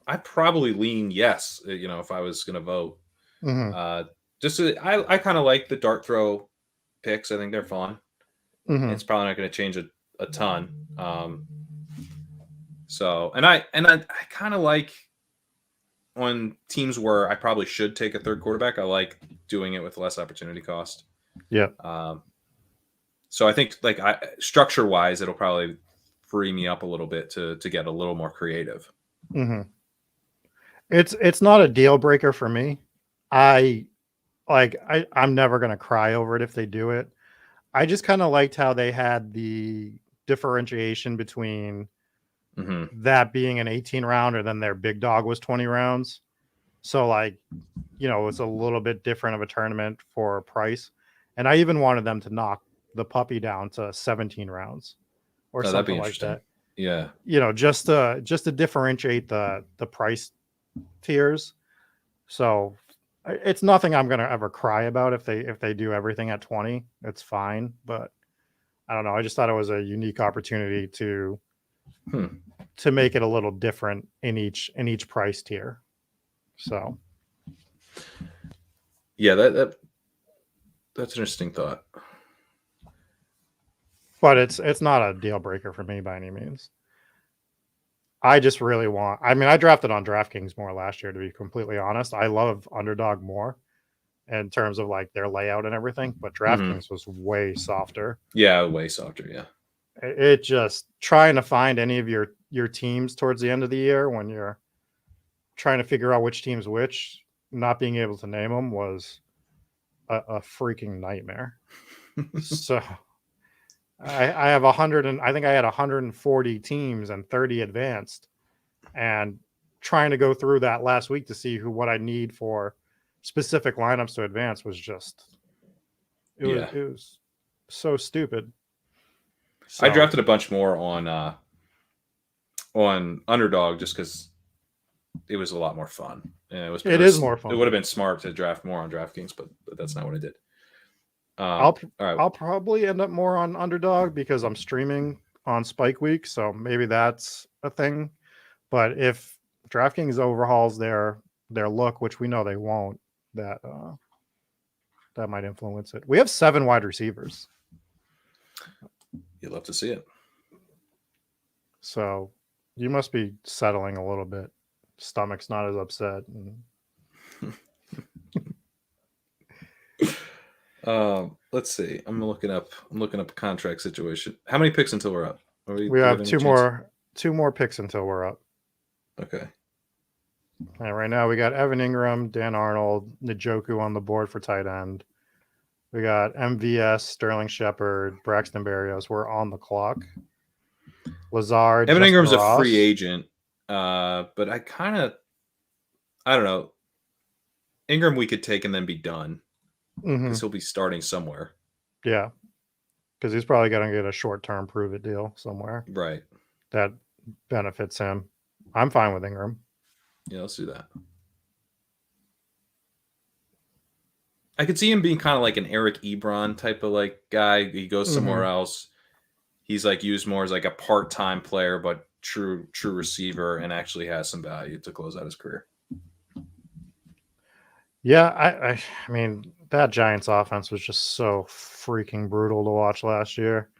I'd probably lean yes, you know, if I was going to vote. Mm-hmm. I kind of like the dart throw picks. I think they're fun. Mm-hmm. It's probably not going to change a ton. So, and I kind of like on teams where I probably should take a third quarterback. I like doing it with less opportunity cost. Yeah. So I think like structure wise, it'll probably free me up a little bit to get a little more creative. Mm-hmm. It's not a deal breaker for me. I'm never going to cry over it if they do it. I just kind of liked how they had the differentiation between that being an 18 rounder, then their big dog was 20 rounds. So like, you know, it's a little bit different of a tournament for price. And I even wanted them to knock the puppy down to 17 rounds or something like that. Yeah. You know, just to differentiate the price tiers. So it's nothing I'm going to ever cry about if they do everything at 20. It's fine, but I don't know. I just thought it was a unique opportunity to make it a little different in each price tier. So yeah, that's an interesting thought. But it's not a deal breaker for me by any means. I just really I drafted on DraftKings more last year, to be completely honest. I love Underdog more in terms of like their layout and everything, but DraftKings was way softer. Yeah, way softer. Yeah. It just trying to find any of your teams towards the end of the year when you're trying to figure out which team's which, not being able to name them was a freaking nightmare. So I have 100 and I think I had 140 teams and 30 advanced, and trying to go through that last week to see what I need for specific lineups to advance was just it was so stupid. So, I drafted a bunch more on Underdog just because it was a lot more fun. And it is more fun. It would have been smart to draft more on DraftKings, but that's not what I did. I'll probably end up more on Underdog because I'm streaming on Spike Week, so maybe that's a thing. But if DraftKings overhauls their look, which we know they won't, that might influence it. We have 7 wide receivers. You'd love to see it. So you must be settling a little bit. Stomach's not as upset. Let's see. I'm looking up a contract situation. How many picks until we're up? We have two more picks until we're up. Okay. And right now we got Evan Ingram, Dan Arnold, Njoku on the board for tight end. We got MVS, Sterling Shepard, Braxton Berrios. We're on the clock. Lazard. Evan Ingram's a free agent, but I don't know. Ingram we could take and then be done. Because he'll be starting somewhere. Yeah. Because he's probably going to get a short-term prove-it deal somewhere. Right. That benefits him. I'm fine with Ingram. Yeah, let's do that. I could see him being kind of like an Eric Ebron type of like guy. He goes somewhere else. He's like used more as like a part-time player, but true receiver, and actually has some value to close out his career. Yeah, I mean, that Giants offense was just so freaking brutal to watch last year.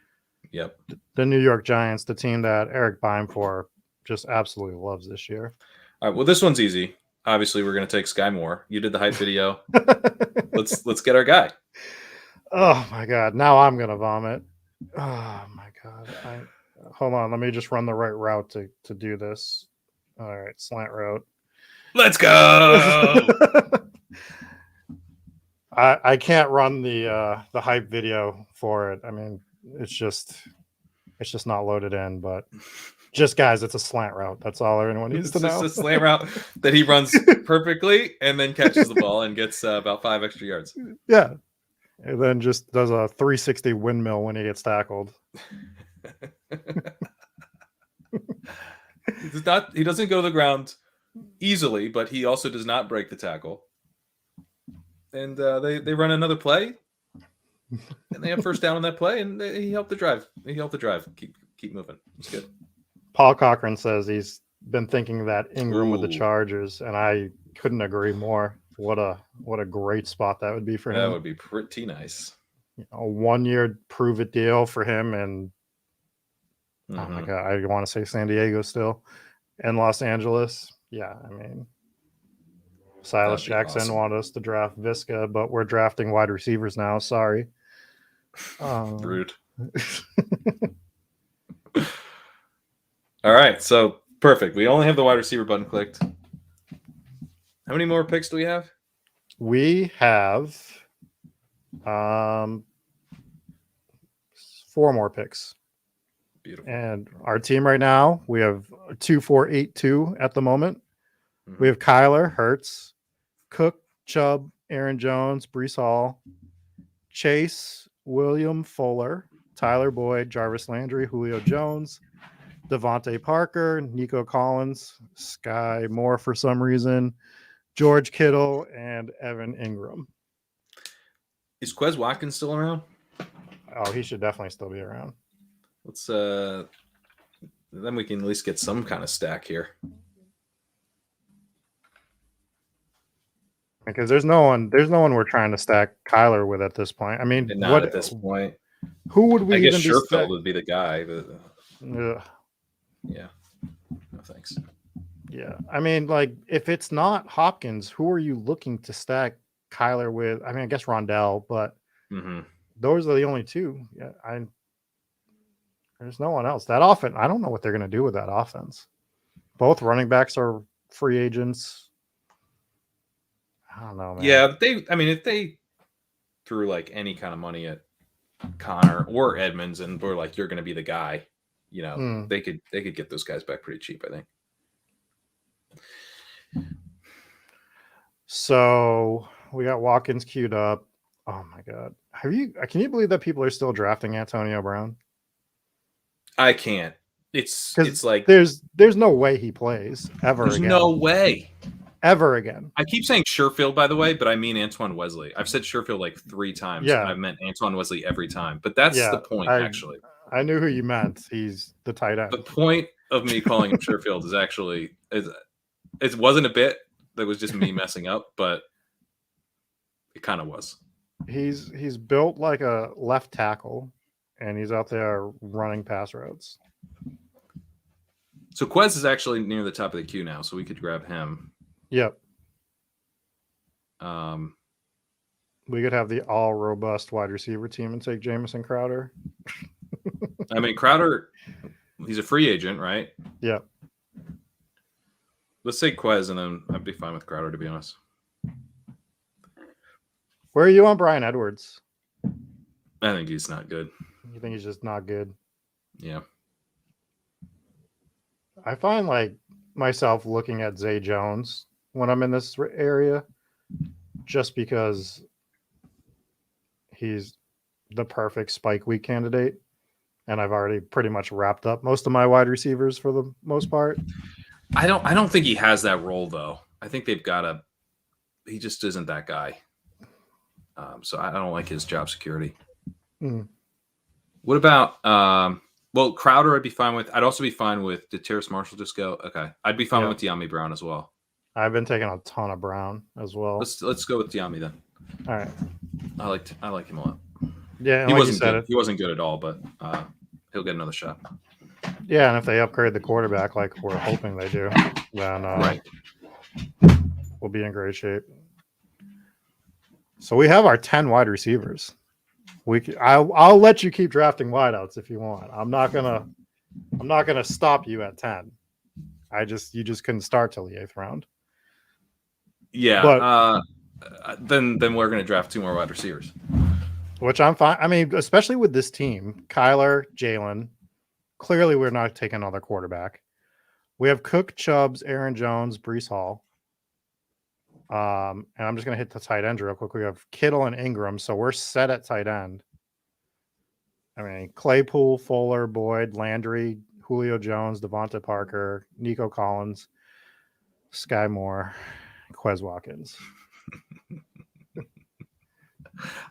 Yep. The New York Giants, the team that Eric Bimefor just absolutely loves this year. All right, well, this one's easy. Obviously, we're going to take Skye Moore. You did the hype video. Let's get our guy. Oh my God! Now I'm going to vomit. Oh my God! Hold on. Let me just run the right route to do this. All right, slant route. Let's go. I can't run the hype video for it. I mean, it's just not loaded in, but just guys, it's a slant route. That's all anyone needs to know. It's a slant route that he runs perfectly and then catches the ball and gets about 5 extra yards. Yeah. And then just does a 360 windmill when he gets tackled. He doesn't go to the ground easily, but he also does not break the tackle. And they run another play, and they have first down on that play, and he helped the drive. Keep moving. It's good. Paul Cochran says he's been thinking that Ingram with the Ooh. Chargers, and I couldn't agree more. What a great spot that would be for him. That would be pretty nice. A 1-year prove it deal for him, and oh my god, I want to say San Diego still, and Los Angeles. Yeah, I mean, Silas Jackson awesome. wanted us to draft Visca, but we're drafting wide receivers now. Sorry. Rude. All right, so perfect. We only have the wide receiver button clicked. How many more picks do we have? We have 4 more picks. Beautiful. And our team right now, we have 2-4-8-2 at the moment. We have Kyler, Hurts, Cook, Chubb, Aaron Jones, Breece Hall, Chase, William Fuller, Tyler Boyd, Jarvis Landry, Julio Jones, Devontae Parker, Nico Collins, Skye Moore for some reason, George Kittle, and Evan Ingram. Is Quez Watkins still around? Oh, he should definitely still be around. Let's then we can at least get some kind of stack here. Because there's no one we're trying to stack Kyler with at this point. I mean, And not at this point. Who would we? I guess even Sherfield would be the guy. But, yeah. No thanks. Yeah, I mean, like if it's not Hopkins, who are you looking to stack Kyler with? I mean, I guess Rondell, but those are the only two. Yeah, there's no one else. That offense, I don't know what they're going to do with that offense. Both running backs are free agents. I don't know, man. Yeah, if they threw like any kind of money at Connor or Edmonds and were like, you're going to be the guy, they could get those guys back pretty cheap, I think. So we got Watkins queued up. Oh my god, can you believe that people are still drafting Antonio Brown? I can't. It's like there's no way he plays ever. There's again. no way ever again. I keep saying Sherfield, by the way, but I mean Antoine Wesley. I've said Sherfield like 3 times. Yeah, and I've meant Antoine Wesley every time. But that's the point, actually. I knew who you meant. He's the tight end. The point of me calling him Sherfield is actually it wasn't a bit. That was just me messing up, but it kind of was. He's built like a left tackle, and he's out there running pass routes. So Quez is actually near the top of the queue now, so we could grab him. Yep. We could have the all robust wide receiver team and take Jamison Crowder. I mean, Crowder, he's a free agent, right? Yep. Let's say Quez, and then I'd be fine with Crowder, to be honest. Where are you on Bryan Edwards? I think he's not good. You think he's just not good? Yeah. I find like myself looking at Zay Jones when I'm in this area just because he's the perfect spike week candidate. And I've already pretty much wrapped up most of my wide receivers for the most part. I don't think he has that role, though. I think he just isn't that guy. So I don't like his job security. What about, Crowder I'd be fine with. I'd also be fine with, did Terrace Marshall just go? Okay. I'd be fine with De'Ami Brown as well. I've been taking a ton of Brown as well. Let's go with De'Ami then. All right. I like him a lot. Yeah, he wasn't good. He wasn't good at all, but he'll get another shot. Yeah, and if they upgrade the quarterback like we're hoping they do, then we'll be in great shape. So we have our 10 wide receivers. I'll let you keep drafting wideouts if you want. I'm not gonna stop you at 10. You just couldn't start till the 8th round. Yeah, but then we're gonna draft 2 more wide receivers, which I'm fine. I mean, especially with this team, Kyler, Jalen. Clearly, we're not taking another quarterback. We have Cook, Chubbs, Aaron Jones, Breece Hall. And I'm just going to hit the tight end real quick. We have Kittle and Ingram, so we're set at tight end. I mean, Claypool, Fuller, Boyd, Landry, Julio Jones, Devonta Parker, Nico Collins, Skye Moore, Quez Watkins.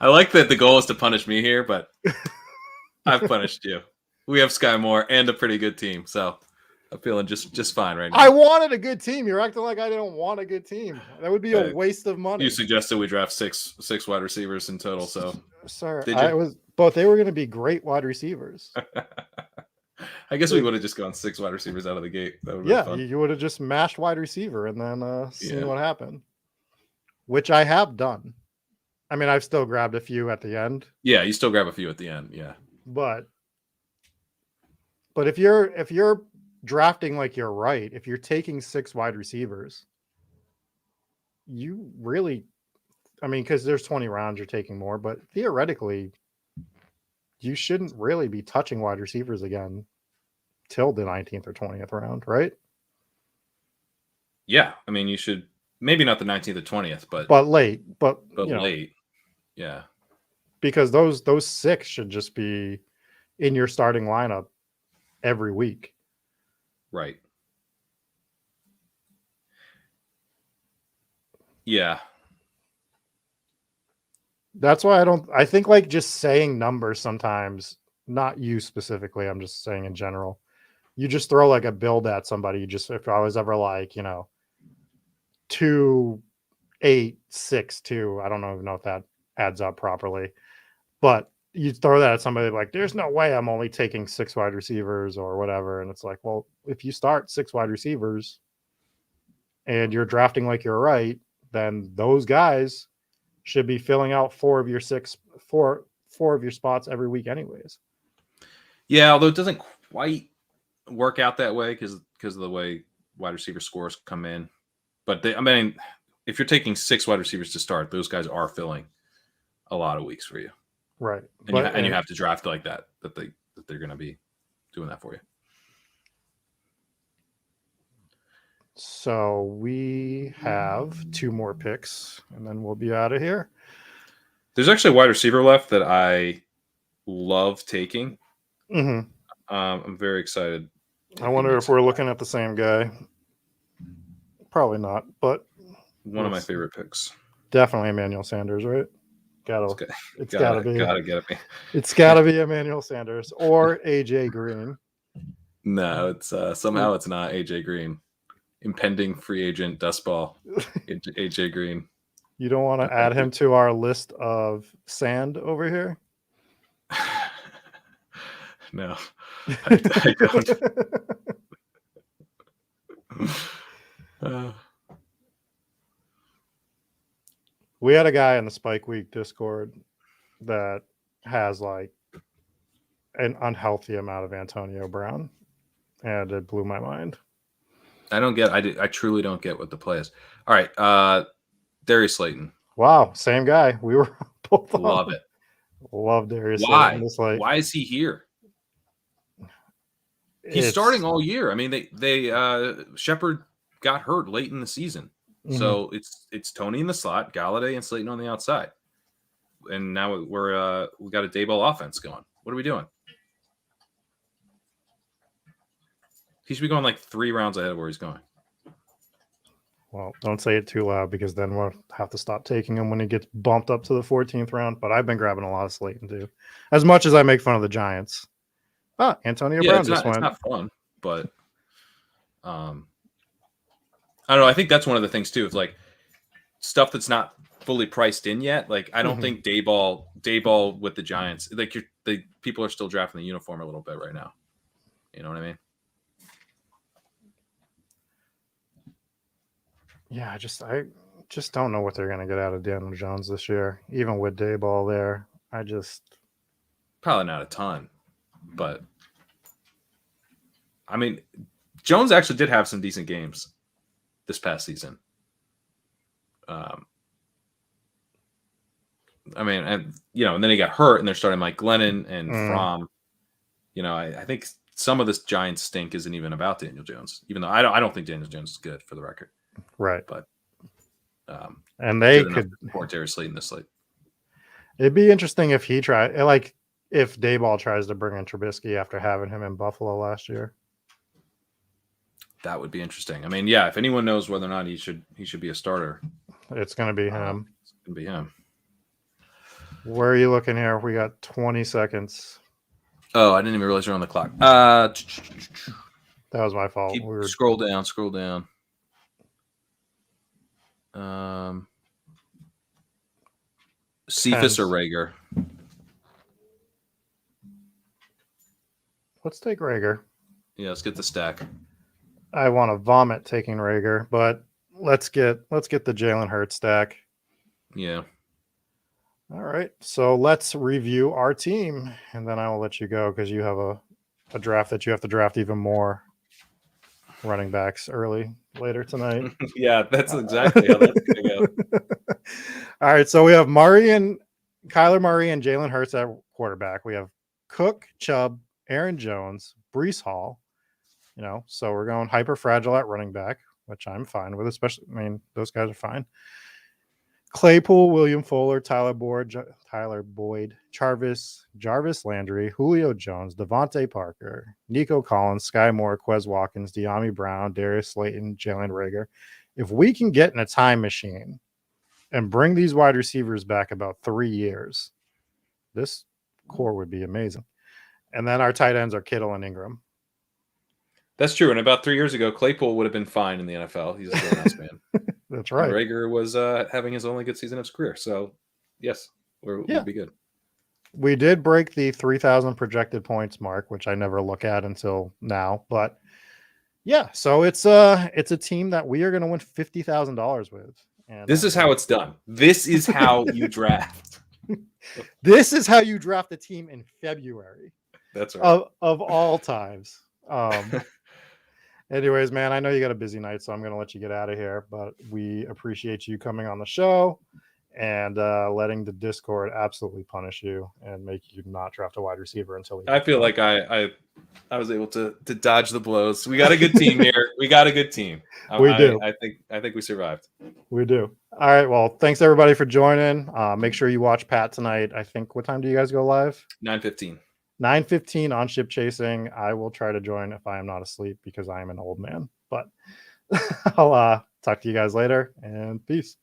I like that the goal is to punish me here, but I've punished you. We have Skye Moore and a pretty good team, so I'm feeling just fine right now. I wanted a good team. You're acting like I didn't want a good team. That would be a waste of money. You suggested we draft six wide receivers in total, so sir, but they were going to be great wide receivers. I guess we would have just gone 6 wide receivers out of the gate. That would have been fun. You would have just mashed wide receiver and then seen what happened, which I have done. I mean, I've still grabbed a few at the end. Yeah, you still grab a few at the end. Yeah, but if you're drafting like you're right, if you're taking 6 wide receivers, you really, I mean, because there's 20 rounds, you're taking more, but theoretically, you shouldn't really be touching wide receivers again till the 19th or 20th round, right? Yeah, I mean, you should maybe not the 19th or 20th, but late, but late, yeah, because those 6 should just be in your starting lineup every week, right? Yeah. That's why I think like just saying numbers sometimes, not you specifically, I'm just saying in general, you just throw like a build at somebody. If I was ever like, 2, 8, 6, 2, I don't even know if that adds up properly, but you throw that at somebody like, there's no way I'm only taking 6 wide receivers or whatever. And it's like, well, if you start 6 wide receivers and you're drafting like you're right, then those guys should be filling out 4 of your spots every week anyways. Yeah, although it doesn't quite work out that way because of the way wide receiver scores come in. But if you're taking 6 wide receivers to start, those guys are filling a lot of weeks for you. Right. And you have to draft like that they're going to be doing that for you. So we have 2 more picks, and then we'll be out of here. There's actually a wide receiver left that I love taking. Mm-hmm. I'm very excited. I wonder if we're looking at the same guy. Probably not, but one of my favorite picks. Definitely Emmanuel Sanders, right? It's gotta be. Gotta get me. It's gotta be Emmanuel Sanders or AJ Green. No, it's somehow it's not AJ Green. Impending free agent dust ball, AJ Green. You don't want to add him to our list of sand over here? No, I don't. We had a guy in the Spike Week Discord that has like an unhealthy amount of Antonio Brown, and it blew my mind. I truly don't get what the play is. All right, Darius Slayton. Wow, same guy. We were both on. Love it. Love Darius Slayton. Why is he here? He's starting all year. I mean, they Shepard got hurt late in the season, so it's Tony in the slot, Galladay and Slayton on the outside, and now we got a day ball offense going. What are we doing? He should be going like 3 rounds ahead of where he's going. Well, don't say it too loud because then we'll have to stop taking him when he gets bumped up to the 14th round. But I've been grabbing a lot of Slayton too. As much as I make fun of the Giants. Antonio Brown just went. It's not fun, but I don't know. I think that's one of the things too. It's like stuff that's not fully priced in yet. Like I don't think Dayball with the Giants. Like people are still drafting the uniform a little bit right now. You know what I mean? Yeah, I just don't know what they're going to get out of Daniel Jones this year, even with Dayball there. Probably not a ton, but I mean, Jones actually did have some decent games this past season. And then he got hurt, and they're starting Mike Glennon and Fromm. I think some of this Giants stink isn't even about Daniel Jones, even though I don't think Daniel Jones is good for the record. Right. But and they could support Darius Slayton this slate. It'd be interesting if he tried. Like if Dayball tries to bring in Trubisky after having him in Buffalo last year. That would be interesting. I mean, yeah, if anyone knows whether or not he should be a starter, it's going to be him. It's going to be him. Where are you looking here? We got 20 seconds. Oh, I didn't even realize you're on the clock. That was my fault. Scroll down. Cephas or Rager? Let's take Rager. Yeah, let's get the stack. I want to vomit taking Rager, but let's get the Jalen Hurts stack. Yeah. All right. So let's review our team, and then I will let you go because you have a draft that you have to draft even more running backs later tonight. Yeah, that's exactly how that's going to go. All right. So we have Kyler Murray and Jalen Hurts at quarterback. We have Cook, Chubb, Aaron Jones, Breece Hall. So we're going hyper fragile at running back, which I'm fine with, especially, those guys are fine. Claypool, William Fuller, Tyler Boyd, Jarvis Landry, Julio Jones, Devontae Parker, Nico Collins, Skye Moore, Quez Watkins, De'Ami Brown, Darius Slayton, Jalen Rager. If we can get in a time machine and bring these wide receivers back about 3 years, this core would be amazing. And then our tight ends are Kittle and Ingram. That's true. And about 3 years ago, Claypool would have been fine in the NFL. He's a real nice man. That's right. And Rager was having his only good season of his career. So, yes, we'll be good. We did break the 3,000 projected points mark, which I never look at until now. But, yeah, so it's a team that we are going to win $50,000 with. And this is how it's done. This is how you draft. This is how you draft a team in February. That's right. Of all times. Anyways, man, I know you got a busy night, so I'm going to let you get out of here. But we appreciate you coming on the show and letting the Discord absolutely punish you and make you not draft a wide receiver until. I feel like I was able to dodge the blows. We got a good team here. We got a good team. We do. I think we survived. We do. All right. Well, thanks everybody for joining. Make sure you watch Pat tonight. I think, what time do you guys go live? 9:15. 9:15 on Ship Chasing. I will try to join if I am not asleep because I am an old man. But I'll talk to you guys later, and peace.